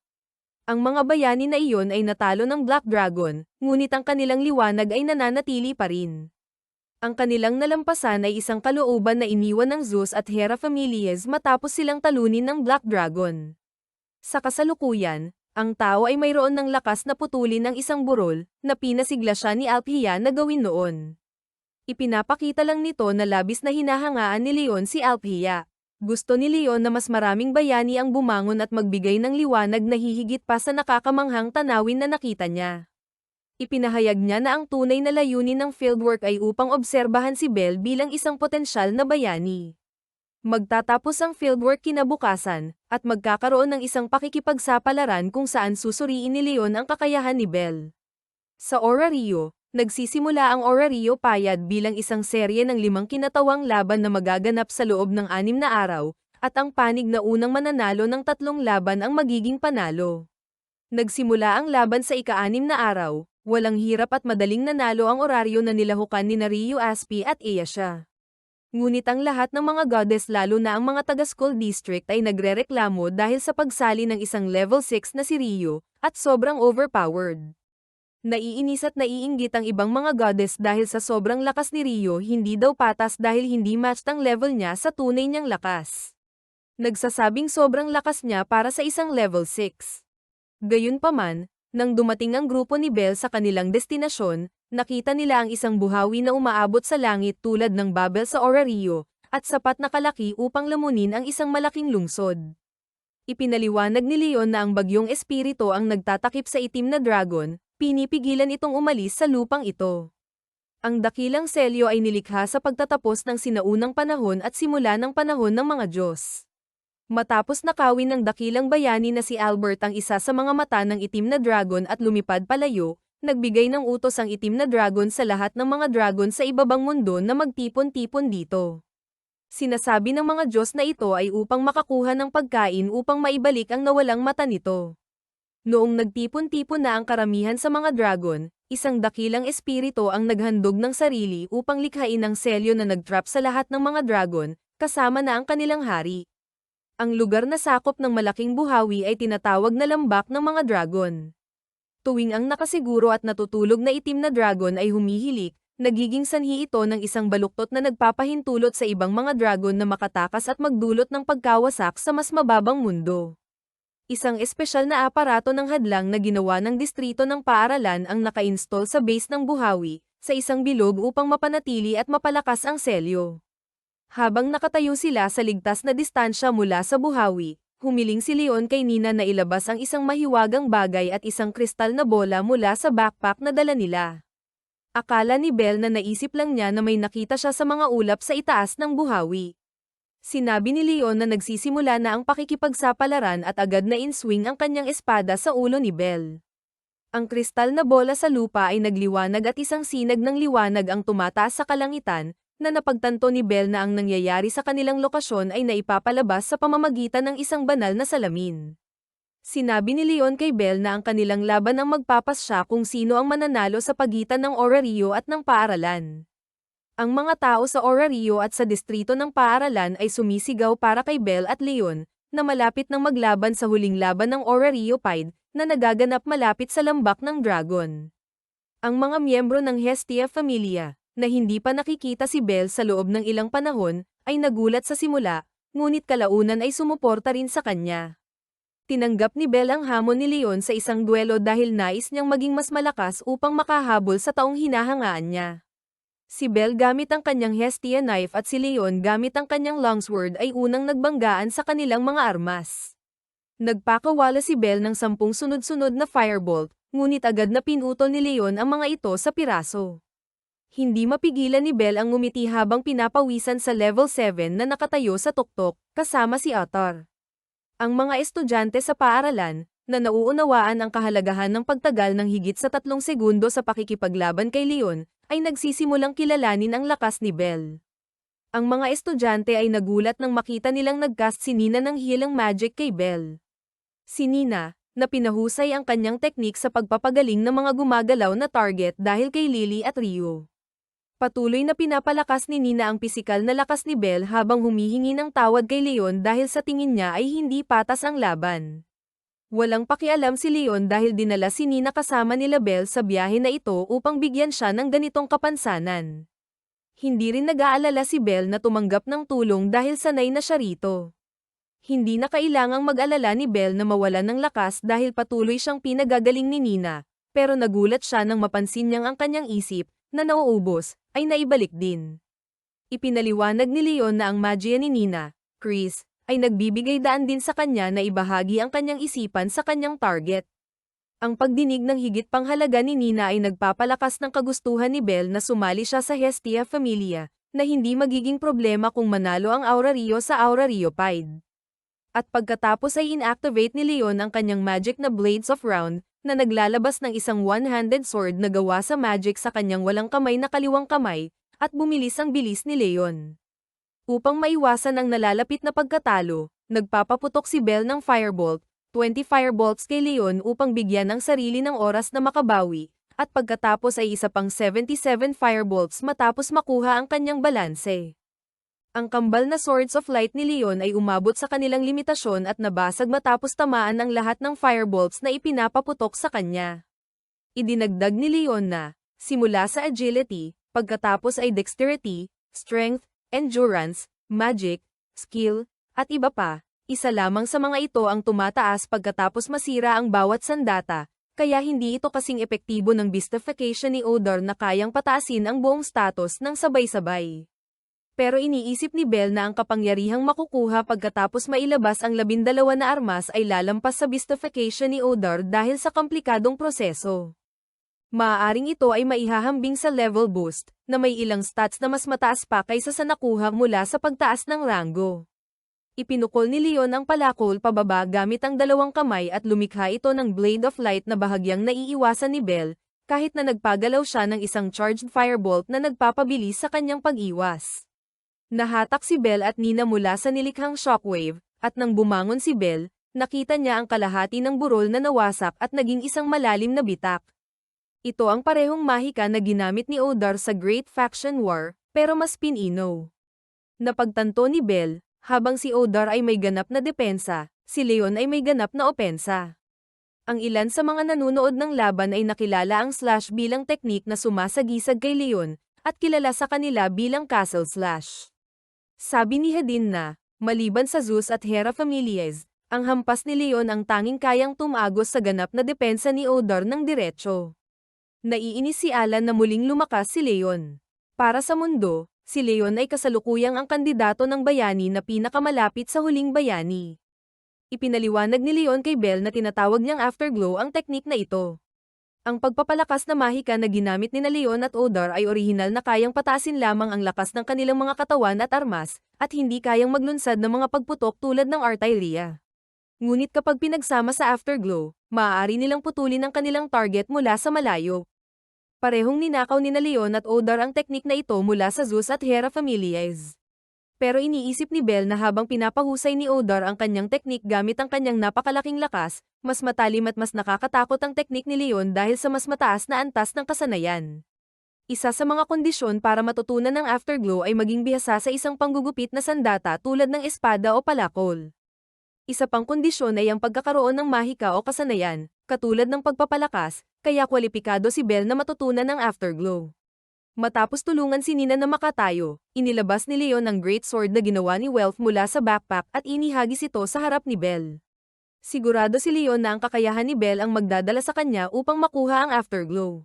Ang mga bayani na iyon ay natalo ng Black Dragon, ngunit ang kanilang liwanag ay nananatili pa rin. Ang kanilang nalampasan ay isang kalooban na iniwan ng Zeus at Hera families matapos silang talunin ng Black Dragon. Sa kasalukuyan, ang tao ay mayroon ng lakas na putulin ng isang burol, na pinasigla siya ni Alphaya na gawin noon. Ipinapakita lang nito na labis na hinahangaan ni Leon si Alphaya. Gusto ni Leon na mas maraming bayani ang bumangon at magbigay ng liwanag na hihigit pa sa nakakamanghang tanawin na nakita niya. Ipinahayag niya na ang tunay na layunin ng fieldwork ay upang obserbahan si Belle bilang isang potensyal na bayani. Magtatapos ang fieldwork kinabukasan, at magkakaroon ng isang pakikipagsapalaran kung saan susuriin ni Leon ang kakayahan ni Belle. Sa Aura Rio, nagsisimula ang Aura Rio Payad bilang isang serye ng 5 kinatawang laban na magaganap sa loob ng 6 na araw, at ang panig na unang mananalo ng 3 laban ang magiging panalo. Nagsimula ang laban sa ika-6 na araw. Walang hirap at madaling nanalo ang oraryo na nilahukan ni Rio Aspi at Ayesha. Ngunit ang lahat ng mga goddess lalo na ang mga taga-Skull District ay nagrereklamo dahil sa pagsali ng isang level 6 na si Rio, at sobrang overpowered. Naiinis at naiinggit ang ibang mga goddess dahil sa sobrang lakas ni Rio hindi daw patas dahil hindi matched ang level niya sa tunay niyang lakas. Nagsasabing sobrang lakas niya para sa isang level 6. Gayunpaman, nang dumating ang grupo ni Belle sa kanilang destinasyon, nakita nila ang isang buhawi na umaabot sa langit tulad ng bubble sa Aura Rio, at sapat na kalaki upang lamunin ang isang malaking lungsod. Ipinaliwanag ni Leon na ang bagyong espiritu ang nagtatakip sa itim na dragon, pinipigilan itong umalis sa lupang ito. Ang dakilang selyo ay nilikha sa pagtatapos ng sinaunang panahon at simula ng panahon ng mga Diyos. Matapos nakawin ng dakilang bayani na si Albert ang isa sa mga mata ng itim na dragon at lumipad palayo, nagbigay ng utos ang itim na dragon sa lahat ng mga dragon sa ibabang mundo na magtipon-tipon dito. Sinasabi ng mga Diyos na ito ay upang makakuha ng pagkain upang maibalik ang nawalang mata nito. Noong nagtipon-tipon na ang karamihan sa mga dragon, isang dakilang espiritu ang naghandog ng sarili upang likhain ang selyo na nagtrap sa lahat ng mga dragon, kasama na ang kanilang hari. Ang lugar na sakop ng malaking buhawi ay tinatawag na lambak ng mga dragon. Tuwing ang nakasiguro at natutulog na itim na dragon ay humihilik, nagiging sanhi ito ng isang baluktot na nagpapahintulot sa ibang mga dragon na makatakas at magdulot ng pagkawasak sa mas mababang mundo. Isang espesyal na aparato ng hadlang na ginawa ng distrito ng paaralan ang naka-install sa base ng buhawi, sa isang bilog upang mapanatili at mapalakas ang selyo. Habang nakatayo sila sa ligtas na distansya mula sa buhawi, humiling si Leon kay Nina na ilabas ang isang mahiwagang bagay at isang kristal na bola mula sa backpack na dala nila. Akala ni Belle na naisip lang niya na may nakita siya sa mga ulap sa itaas ng buhawi. Sinabi ni Leon na nagsisimula na ang pakikipagsapalaran at agad na in-swing ang kanyang espada sa ulo ni Belle. Ang kristal na bola sa lupa ay nagliwanag at isang sinag ng liwanag ang tumataas sa kalangitan, na napagtanto ni Belle na ang nangyayari sa kanilang lokasyon ay naipapalabas sa pamamagitan ng isang banal na salamin. Sinabi ni Leon kay Belle na ang kanilang laban ang magpapasya kung sino ang mananalo sa pagitan ng Orario at ng paaralan. Ang mga tao sa Orario at sa distrito ng paaralan ay sumisigaw para kay Belle at Leon, na malapit nang maglaban sa huling laban ng Orario Pride, na nagaganap malapit sa lambak ng dragon. Ang mga miyembro ng Hestia Familia, na hindi pa nakikita si Belle sa loob ng ilang panahon, ay nagulat sa simula, ngunit kalaunan ay sumuporta rin sa kanya. Tinanggap ni Belle ang hamon ni Leon sa isang duelo dahil nais niyang maging mas malakas upang makahabol sa taong hinahangaan niya. Si Belle gamit ang kanyang Hestia knife at si Leon gamit ang kanyang longsword ay unang nagbanggaan sa kanilang mga armas. Nagpakawala si Belle ng 10 sunod-sunod na firebolt, ngunit agad na pinutol ni Leon ang mga ito sa piraso. Hindi mapigilan ni Belle ang ngumiti habang pinapawisan sa level 7 na nakatayo sa tuktok, kasama si Otter. Ang mga estudyante sa paaralan, na nauunawaan ang kahalagahan ng pagtagal ng higit sa 3 segundo sa pakikipaglaban kay Leon, ay nagsisimulang kilalanin ang lakas ni Belle. Ang mga estudyante ay nagulat nang makita nilang nagcast si Nina ng healing magic kay Belle. Si Nina, na pinahusay ang kanyang teknik sa pagpapagaling ng mga gumagalaw na target dahil kay Lily at Rio. Patuloy na pinapalakas ni Nina ang pisikal na lakas ni Belle habang humihingi ng tawad kay Leon dahil sa tingin niya ay hindi patas ang laban. Walang pakialam si Leon dahil dinala si Nina kasama nila Belle sa biyahe na ito upang bigyan siya ng ganitong kapansanan. Hindi rin nag-aalala si Belle na tumanggap ng tulong dahil sanay na siya rito. Hindi na kailangang mag-alala ni Belle na mawalan ng lakas dahil patuloy siyang pinagagaling ni Nina, pero nagulat siya nang mapansin niyang ang kanyang isip, na nauubos, ay naibalik din. Ipinaliwanag ni Leon na ang magiya ni Nina, Chris, ay nagbibigay daan din sa kanya na ibahagi ang kanyang isipan sa kanyang target. Ang pagdinig ng higit panghalaga ni Nina ay nagpapalakas ng kagustuhan ni Belle na sumali siya sa Hestia Familia, na hindi magiging problema kung manalo ang Aurario sa Aurario Pride. At pagkatapos ay inactivate ni Leon ang kanyang magic na Blades of Round, na naglalabas ng isang one-handed sword na gawa sa magic sa kanyang walang kamay na kaliwang kamay, at bumilis ang bilis ni Leon. Upang maiwasan ang nalalapit na pagkatalo, nagpapaputok si Belle ng firebolt, 20 firebolts kay Leon upang bigyan ng sarili ng oras na makabawi, at pagkatapos ay isa pang 77 firebolts matapos makuha ang kanyang balanse. Ang kambal na Swords of Light ni Leon ay umabot sa kanilang limitasyon at nabasag matapos tamaan ang lahat ng firebolts na ipinapaputok sa kanya. Idinagdag ni Leon na, simula sa agility, pagkatapos ay dexterity, strength, endurance, magic, skill, at iba pa, isa lamang sa mga ito ang tumataas pagkatapos masira ang bawat sandata, kaya hindi ito kasing epektibo ng Beastification ni Odor na kayang pataasin ang buong status ng sabay-sabay. Pero iniisip ni Belle na ang kapangyarihang makukuha pagkatapos mailabas ang 12 na armas ay lalampas sa Beastification ni Odor dahil sa komplikadong proseso. Maaaring ito ay maihahambing sa level boost, na may ilang stats na mas mataas pa kaysa sa nakuha mula sa pagtaas ng ranggo. Ipinukol ni Leon ang palakol pababa gamit ang 2 kamay at lumikha ito ng Blade of Light na bahagyang naiiwasan ni Belle, kahit na nagpagalaw siya ng isang charged firebolt na nagpapabilis sa kanyang pag-iwas. Nahatak si Belle at Nina mula sa nilikhang shockwave, at nang bumangon si Belle, nakita niya ang kalahati ng burol na nawasak at naging isang malalim na bitak. Ito ang parehong mahika na ginamit ni Odor sa Great Faction War, pero mas pinino. Napagtanto ni Belle, Habang si Odor ay may ganap na depensa, si Leon ay may ganap na opensa. Ang ilan sa mga nanunood ng laban ay nakilala ang slash bilang teknik na sumasagisag kay Leon, at kilala sa kanila bilang Castle Slash. Sabi ni Hedin na, maliban sa Zeus at Hera Families, ang hampas ni Leon ang tanging kayang tumagos sa ganap na depensa ni Odor ng diretso. Naiinis si Alan na muling lumakas si Leon. Para sa mundo, si Leon ay kasalukuyang ang kandidato ng bayani na pinakamalapit sa huling bayani. Ipinaliwanag ni Leon kay Belle na tinatawag niyang afterglow ang teknik na ito. Ang pagpapalakas na mahika na ginamit ni Leon at Odor ay orihinal na kayang pataasin lamang ang lakas ng kanilang mga katawan at armas, at hindi kayang maglunsad ng mga pagputok tulad ng artilleria. Ngunit kapag pinagsama sa afterglow, maaari nilang putulin ang kanilang target mula sa malayo. Parehong ninakaw ni Leon at Odor ang teknik na ito mula sa Zeus at Hera Families. Pero iniisip ni Belle na habang pinapahusay ni Odor ang kanyang teknik gamit ang kanyang napakalaking lakas, mas matalim at mas nakakatakot ang teknik ni Leon dahil sa mas mataas na antas ng kasanayan. Isa sa mga kondisyon para matutunan ng afterglow ay maging bihasa sa isang panggugupit na sandata tulad ng espada o palakol. Isa pang kondisyon ay ang pagkakaroon ng mahika o kasanayan, katulad ng pagpapalakas, kaya kwalipikado si Belle na matutunan ng afterglow. Matapos tulungan si Nina na makatayo, inilabas ni Leon ang great sword na ginawa ni Welf mula sa backpack at inihagis ito sa harap ni Belle. Sigurado si Leon na ang kakayahan ni Belle ang magdadala sa kanya upang makuha ang afterglow.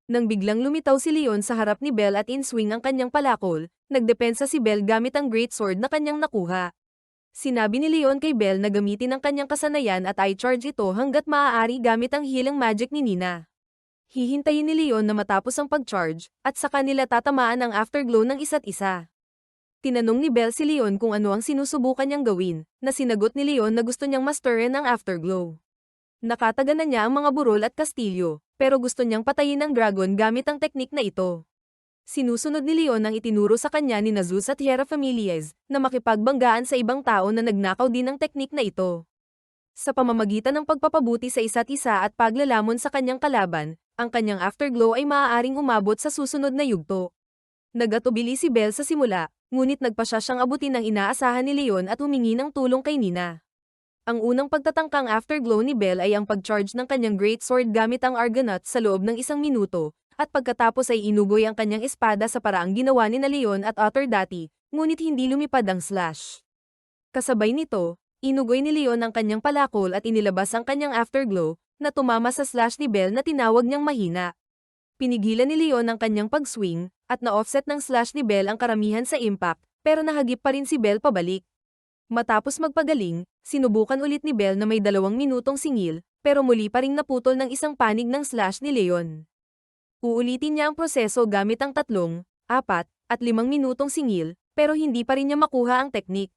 Nang biglang lumitaw si Leon sa harap ni Belle at in-swing ang kanyang palakol, nagdepensa si Belle gamit ang great sword na kanyang nakuha. Sinabi ni Leon kay Belle na gamitin ang kanyang kasanayan at i-charge ito hanggat maaari gamit ang healing magic ni Nina. Hihintayin ni Leon na matapos ang pag-charge, at sa kanila tatamaan ang afterglow ng isa't isa. Tinanong ni Belle si Leon kung ano ang sinusubukan niyang gawin, na sinagot ni Leon na gusto niyang masterin ang afterglow. Nakataga na niya ang mga burol at kastilyo, pero gusto niyang patayin ang dragon gamit ang teknik na ito. Sinusunod ni Leon ang itinuro sa kanya ni Zeus at Hera Families, na makipagbanggaan sa ibang tao na nagnakaw din ng teknik na ito. Sa pamamagitan ng pagpapabuti sa isa't isa at paglalamon sa kanyang kalaban, ang kanyang afterglow ay maaaring umabot sa susunod na yugto. Nagatubili si Belle sa simula, ngunit nagpasya siyang abutin ang inaasahan ni Leon at humingi ng tulong kay Nina. Ang unang pagtatangkang afterglow ni Belle ay ang pag-charge ng kanyang great sword gamit ang Argonaut sa loob ng 1 minuto, at pagkatapos ay inugoy ang kanyang espada sa paraang ginawa ni Leon at Otter dati, ngunit hindi lumipad ang slash. Kasabay nito, inugoy ni Leon ang kanyang palakol at inilabas ang kanyang afterglow, na tumama sa slash ni Belle na tinawag niyang mahina. Pinigilan ni Leon ang kanyang pag-swing, at na-offset ng slash ni Belle ang karamihan sa impact, pero nahagip pa rin si Belle pabalik. Matapos magpagaling, sinubukan ulit ni Belle na may 2 minutong singil, pero muli pa ring naputol ng isang panig ng slash ni Leon. Uulitin niya ang proseso gamit ang 3, 4, at 5 minutong singil, pero hindi pa rin niya makuha ang teknik.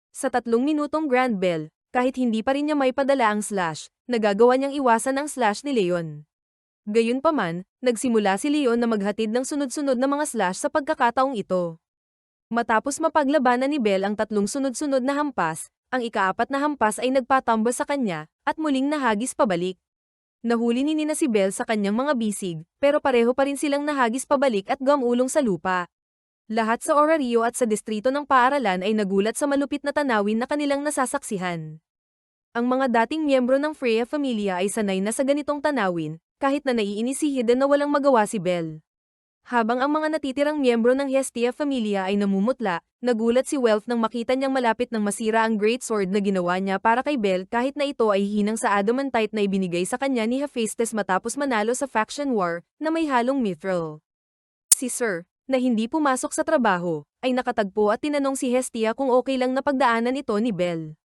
Sa 3 minutong Grand Bell, kahit hindi pa rin niya may padala ang slash, nagagawa niyang iwasan ang slash ni Leon. Gayunpaman, nagsimula si Leon na maghatid ng sunod-sunod na mga slash sa pagkakataong ito. Matapos mapaglabanan ni Belle ang 3 sunod-sunod na hampas, ang ika-4 na hampas ay nagpatumba sa kanya, at muling nahagis pabalik. Nahuli ni Nina si Belle sa kanyang mga bisig, pero pareho pa rin silang nahagis pabalik at gumulong sa lupa. Lahat sa oraryo at sa distrito ng paaralan ay nagulat sa malupit na tanawin na kanilang nasasaksihan. Ang mga dating miyembro ng Freya Familia ay sanay na sa ganitong tanawin, kahit na naiinis si Hedin na walang magawa si Belle. Habang ang mga natitirang miyembro ng Hestia Familia ay namumutla, nagulat si Welf nang makita niyang malapit nang masira ang great sword na ginawa niya para kay Belle kahit na ito ay hinang sa adamantite na ibinigay sa kanya ni Hephaestus matapos manalo sa faction war na may halong mithril. Si Sir, na hindi pumasok sa trabaho, ay nakatagpo at tinanong si Hestia kung okay lang na pagdaanan ito ni Belle.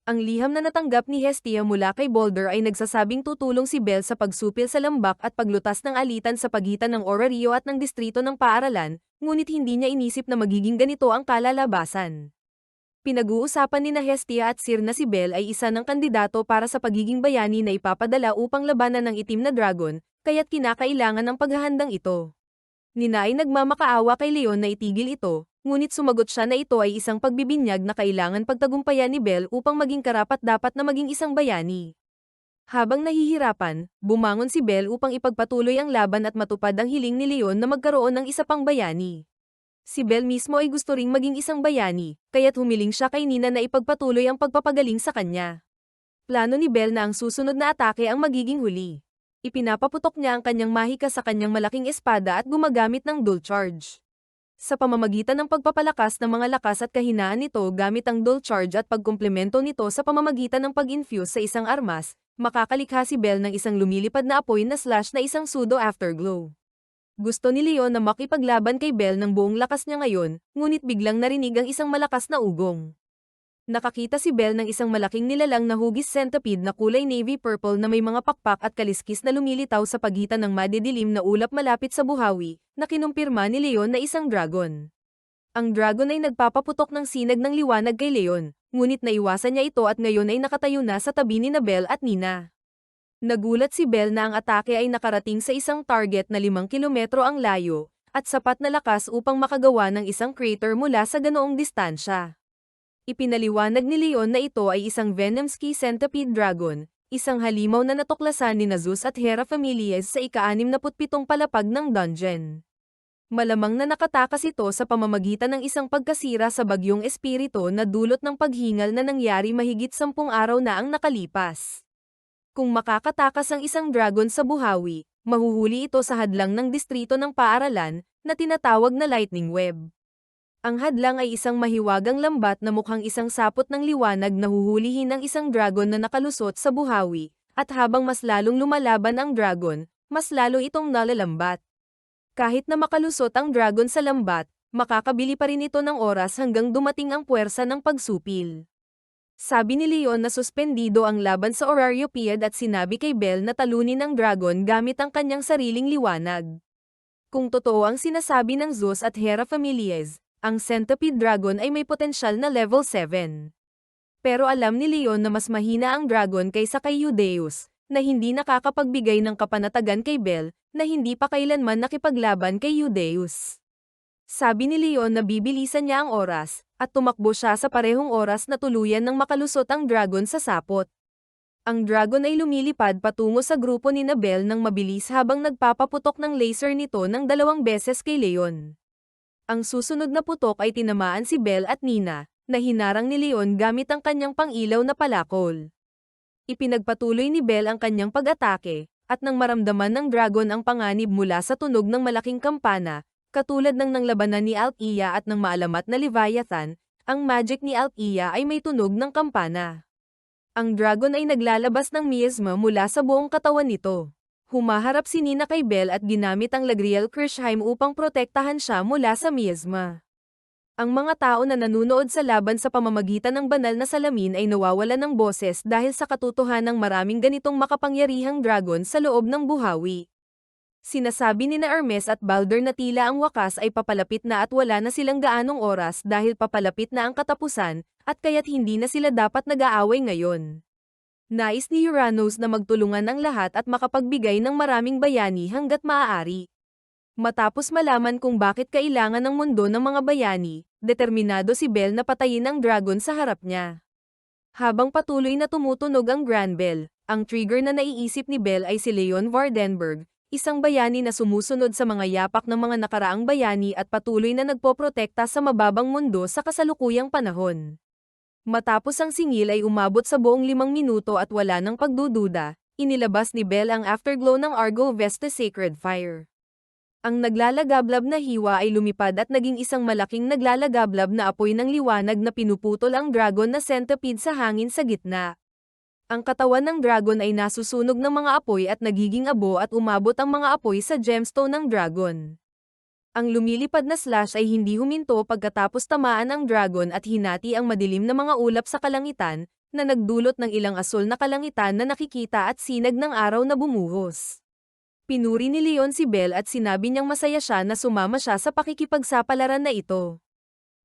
Ang liham na natanggap ni Hestia mula kay Boulder ay nagsasabing tutulong si Belle sa pagsupil sa lambak at paglutas ng alitan sa pagitan ng oraryo at ng distrito ng paaralan, ngunit hindi niya inisip na magiging ganito ang kalalabasan. Pinag-uusapan ni Hestia at Sir na si Belle ay isa ng kandidato para sa pagiging bayani na ipapadala upang labanan ng itim na dragon, kaya't kinakailangan ng paghahandang ito. Nina ay nagmamakaawa kay Leon na itigil ito, ngunit sumagot siya na ito ay isang pagbibinyag na kailangan pagtagumpayan ni Belle upang maging karapat-dapat na maging isang bayani. Habang nahihirapan, bumangon si Belle upang ipagpatuloy ang laban at matupad ang hiling ni Leon na magkaroon ng isa pang bayani. Si Belle mismo ay gusto ring maging isang bayani, kaya't humiling siya kay Nina na ipagpatuloy ang pagpapagaling sa kanya. Plano ni Belle na ang susunod na atake ang magiging huli. Ipinapaputok niya ang kanyang mahika sa kanyang malaking espada at gumagamit ng dual charge. Sa pamamagitan ng pagpapalakas ng mga lakas at kahinaan nito gamit ang dual charge at pagkumplemento nito sa pamamagitan ng pag-infuse sa isang armas, makakalikha si Belle ng isang lumilipad na apoy na slash na isang pseudo afterglow. Gusto ni Leon na makipaglaban kay Belle ng buong lakas niya ngayon, ngunit biglang narinig ang isang malakas na ugong. Nakakita si Belle ng isang malaking nilalang na hugis centipede na kulay navy purple na may mga pakpak at kaliskis na lumilitaw sa pagitan ng madidilim na ulap malapit sa buhawi, na kinumpirma ni Leon na isang dragon. Ang dragon ay nagpapaputok ng sinag ng liwanag kay Leon, ngunit naiwasan niya ito at ngayon ay nakatayo na sa tabi ni Belle at Nina. Nagulat si Belle na ang atake ay nakarating sa isang target na 5 kilometro ang layo, at sapat na lakas upang makagawa ng isang crater mula sa ganoong distansya. Ipinaliwanag ni Leon na ito ay isang Venomsky Centipede Dragon, isang halimaw na natuklasan ni Zeus at Hera Families sa ika-67 palapag ng dungeon. Malamang na nakatakas ito sa pamamagitan ng isang pagkasira sa bagyong espiritu na dulot ng paghingal na nangyari mahigit 10 araw na ang nakalipas. Kung makakatakas ang isang dragon sa buhawi, mahuhuli ito sa hadlang ng distrito ng paaralan, na tinatawag na lightning web. Ang hadlang ay isang mahiwagang lambat na mukhang isang sapot ng liwanag na huhulihin ng isang dragon na nakalusot sa buhawi, at habang mas lalong lumalaban ang dragon, mas lalo itong nalalambat. Kahit na makalusot ang dragon sa lambat, makakabili pa rin ito ng oras hanggang dumating ang puwersa ng pagsupil. Sabi ni Leon na suspendido ang laban sa Orariopead at sinabi kay Belle na talunin ang dragon gamit ang kanyang sariling liwanag. Kung totoo ang sinasabi ng Zeus at Hera Families, ang Centipede Dragon ay may potensyal na level 7. Pero alam ni Leon na mas mahina ang dragon kaysa kay Eudeus, na hindi nakakapagbigay ng kapanatagan kay Belle, na hindi pa kailanman nakipaglaban kay Eudeus. Sabi ni Leon na bibilisan niya ang oras, at tumakbo siya sa parehong oras na tuluyan nang makalusot ang dragon sa sapot. Ang dragon ay lumilipad patungo sa grupo ni Belle nang mabilis habang nagpapaputok ng laser nito ng 2 beses kay Leon. Ang susunod na putok ay tinamaan si Belle at Nina, na hinarang ni Leon gamit ang kanyang pangilaw na palakol. Ipinagpatuloy ni Belle ang kanyang pag-atake, at nang maramdaman ng dragon ang panganib mula sa tunog ng malaking kampana, katulad ng nanglabanan ni Althea at ng maalamat na Leviathan, ang magic ni Althea ay may tunog ng kampana. Ang dragon ay naglalabas ng miasma mula sa buong katawan nito. Humaharap si Nina kay Belle at ginamit ang Lagriel Kirschheim upang protektahan siya mula sa miasma. Ang mga tao na nanunood sa laban sa pamamagitan ng banal na salamin ay nawawalan ng boses dahil sa katotohanang maraming ganitong makapangyarihang dragon sa loob ng buhawi. Sinasabi ni Hermes at Balder na tila ang wakas ay papalapit na at wala na silang gaanong oras dahil papalapit na ang katapusan, at kaya't hindi na sila dapat nag-aaway ngayon. Nais ni Uranus na magtulungan ang lahat at makapagbigay ng maraming bayani hanggat maaari. Matapos malaman kung bakit kailangan ng mundo ng mga bayani, determinado si Belle na patayin ang dragon sa harap niya. Habang patuloy na tumutunog ang Grand Bell, ang trigger na naiisip ni Belle ay si Leon Vardenberg, isang bayani na sumusunod sa mga yapak ng mga nakaraang bayani at patuloy na nagpoprotekta sa mababang mundo sa kasalukuyang panahon. Matapos ang singil ay umabot sa buong 5 minuto at wala ng pagdududa, inilabas ni Belle ang afterglow ng Argo Vesta Sacred Fire. Ang naglalagablab na hiwa ay lumipad at naging isang malaking naglalagablab na apoy ng liwanag na pinuputol ang dragon na centipede sa hangin sa gitna. Ang katawan ng dragon ay nasusunog ng mga apoy at nagiging abo at umabot ang mga apoy sa gemstone ng dragon. Ang lumilipad na slash ay hindi huminto pagkatapos tamaan ang dragon at hinati ang madilim na mga ulap sa kalangitan, na nagdulot ng ilang asul na kalangitan na nakikita at sinag ng araw na bumuhos. Pinuri ni Leon si Belle at sinabi niyang masaya siya na sumama siya sa pakikipagsapalaran na ito.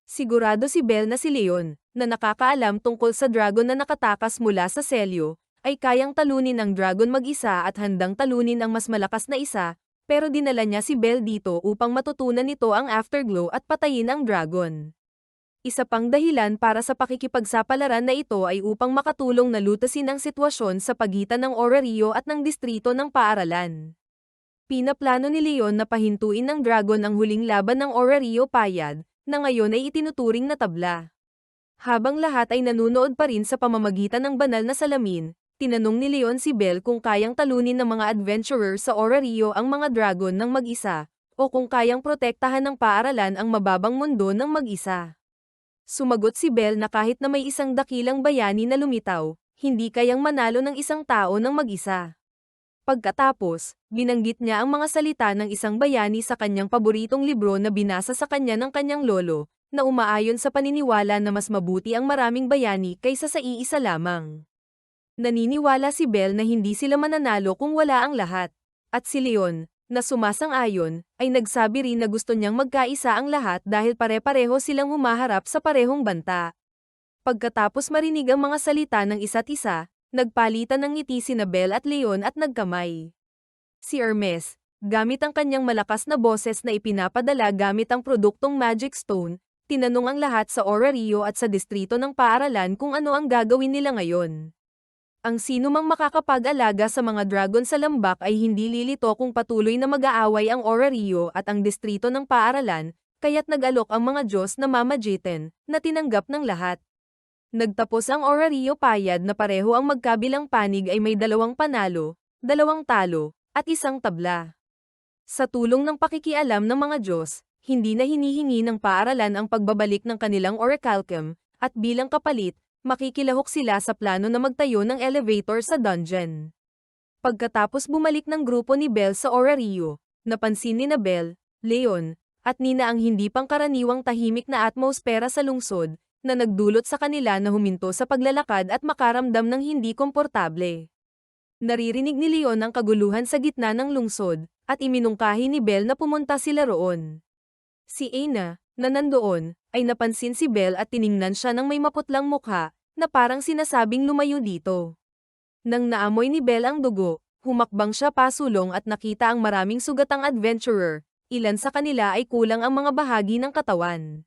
Sigurado si Belle na si Leon, na nakakaalam tungkol sa dragon na nakatakas mula sa selyo, ay kayang talunin ang dragon mag-isa at handang talunin ang mas malakas na isa, pero dinala niya si Belle dito upang matutunan nito ang afterglow at patayin ang dragon. Isa pang dahilan para sa pakikipagsapalaran na ito ay upang makatulong na lutasin ang sitwasyon sa pagitan ng Orario at ng distrito ng paaralan. Pinaplano ni Leon na pahintuin ng dragon ang huling laban ng Orario Payad, na ngayon ay itinuturing na tabla. Habang lahat ay nanunood pa rin sa pamamagitan ng banal na salamin, tinanong ni Leon si Belle kung kayang talunin ng mga adventurer sa Orario ang mga dragon ng mag-isa, o kung kayang protektahan ng paaralan ang mababang mundo ng mag-isa. Sumagot si Belle na kahit na may isang dakilang bayani na lumitaw, hindi kayang manalo ng isang tao ng mag-isa. Pagkatapos, binanggit niya ang mga salita ng isang bayani sa kanyang paboritong libro na binasa sa kanya ng kanyang lolo, na umaayon sa paniniwala na mas mabuti ang maraming bayani kaysa sa iisa lamang. Naniniwala si Belle na hindi sila mananalo kung wala ang lahat. At si Leon, na sumasang-ayon, ay nagsabi rin na gusto niyang magkaisa ang lahat dahil pare-pareho silang humaharap sa parehong banta. Pagkatapos marinig ang mga salita ng isa't isa, nagpalitan ng ngiti sina Belle at Leon at nagkamay. Si Hermes, gamit ang kanyang malakas na boses na ipinapadala gamit ang produktong Magic Stone, tinanong ang lahat sa Orario at sa distrito ng paaralan kung ano ang gagawin nila ngayon. Ang sinumang makakapag-alaga sa mga dragon sa lambak ay hindi lilito kung patuloy na mag-aaway ang Orario at ang distrito ng paaralan, kaya't nag-alok ang mga Diyos na mamagitin, na tinanggap ng lahat. Nagtapos ang Orario Payad na pareho ang magkabilang panig ay may 2 panalo, 2 talo, at 1 tabla. Sa tulong ng pakikialam ng mga Diyos, hindi na hinihingi ng paaralan ang pagbabalik ng kanilang orichalcum, at bilang kapalit, makikilahok sila sa plano na magtayo ng elevator sa dungeon. Pagkatapos bumalik ng grupo ni Belle sa Orario, napansin ni Belle, Leon, at Nina ang hindi pangkaraniwang tahimik na atmosfera sa lungsod, na nagdulot sa kanila na huminto sa paglalakad at makaramdam ng hindi komportable. Naririnig ni Leon ang kaguluhan sa gitna ng lungsod, at iminungkahi ni Belle na pumunta sila roon. Si Aina, na nandoon, ay napansin si Belle at tiningnan siya ng may maputlang mukha, na parang sinasabing lumayo dito. Nang naamoy ni Belle ang dugo, humakbang siya pasulong at nakita ang maraming sugatang adventurer, ilan sa kanila ay kulang ang mga bahagi ng katawan.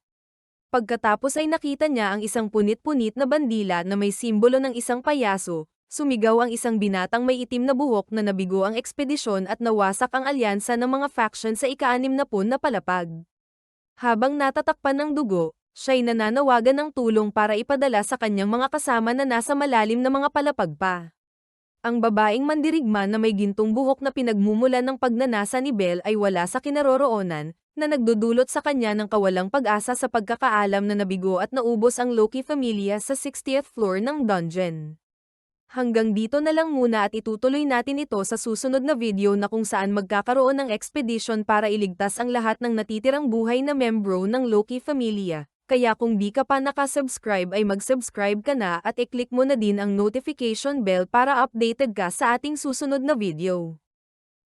Pagkatapos ay nakita niya ang isang punit-punit na bandila na may simbolo ng isang payaso, sumigaw ang isang binatang may itim na buhok na nabigo ang ekspedisyon at nawasak ang alyansa ng mga faction sa ika-60 na palapag. Habang natatakpan ng dugo, siya'y nananawagan ng tulong para ipadala sa kanyang mga kasama na nasa malalim na mga palapag pa. Ang babaeng mandirigma na may gintong buhok na pinagmumulan ng pagnanasa ni Belle ay wala sa kinaroroonan, na nagdudulot sa kanya ng kawalang pag-asa sa pagkakaalam na nabigo at naubos ang Loki Familia sa 60th floor ng dungeon. Hanggang dito na lang muna at itutuloy natin ito sa susunod na video na kung saan magkakaroon ng expedition para iligtas ang lahat ng natitirang buhay na membro ng Loki Familia. Kaya kung di ka pa nakasubscribe ay mag-subscribe ka na at i-click mo na din ang notification bell para updated ka sa ating susunod na video.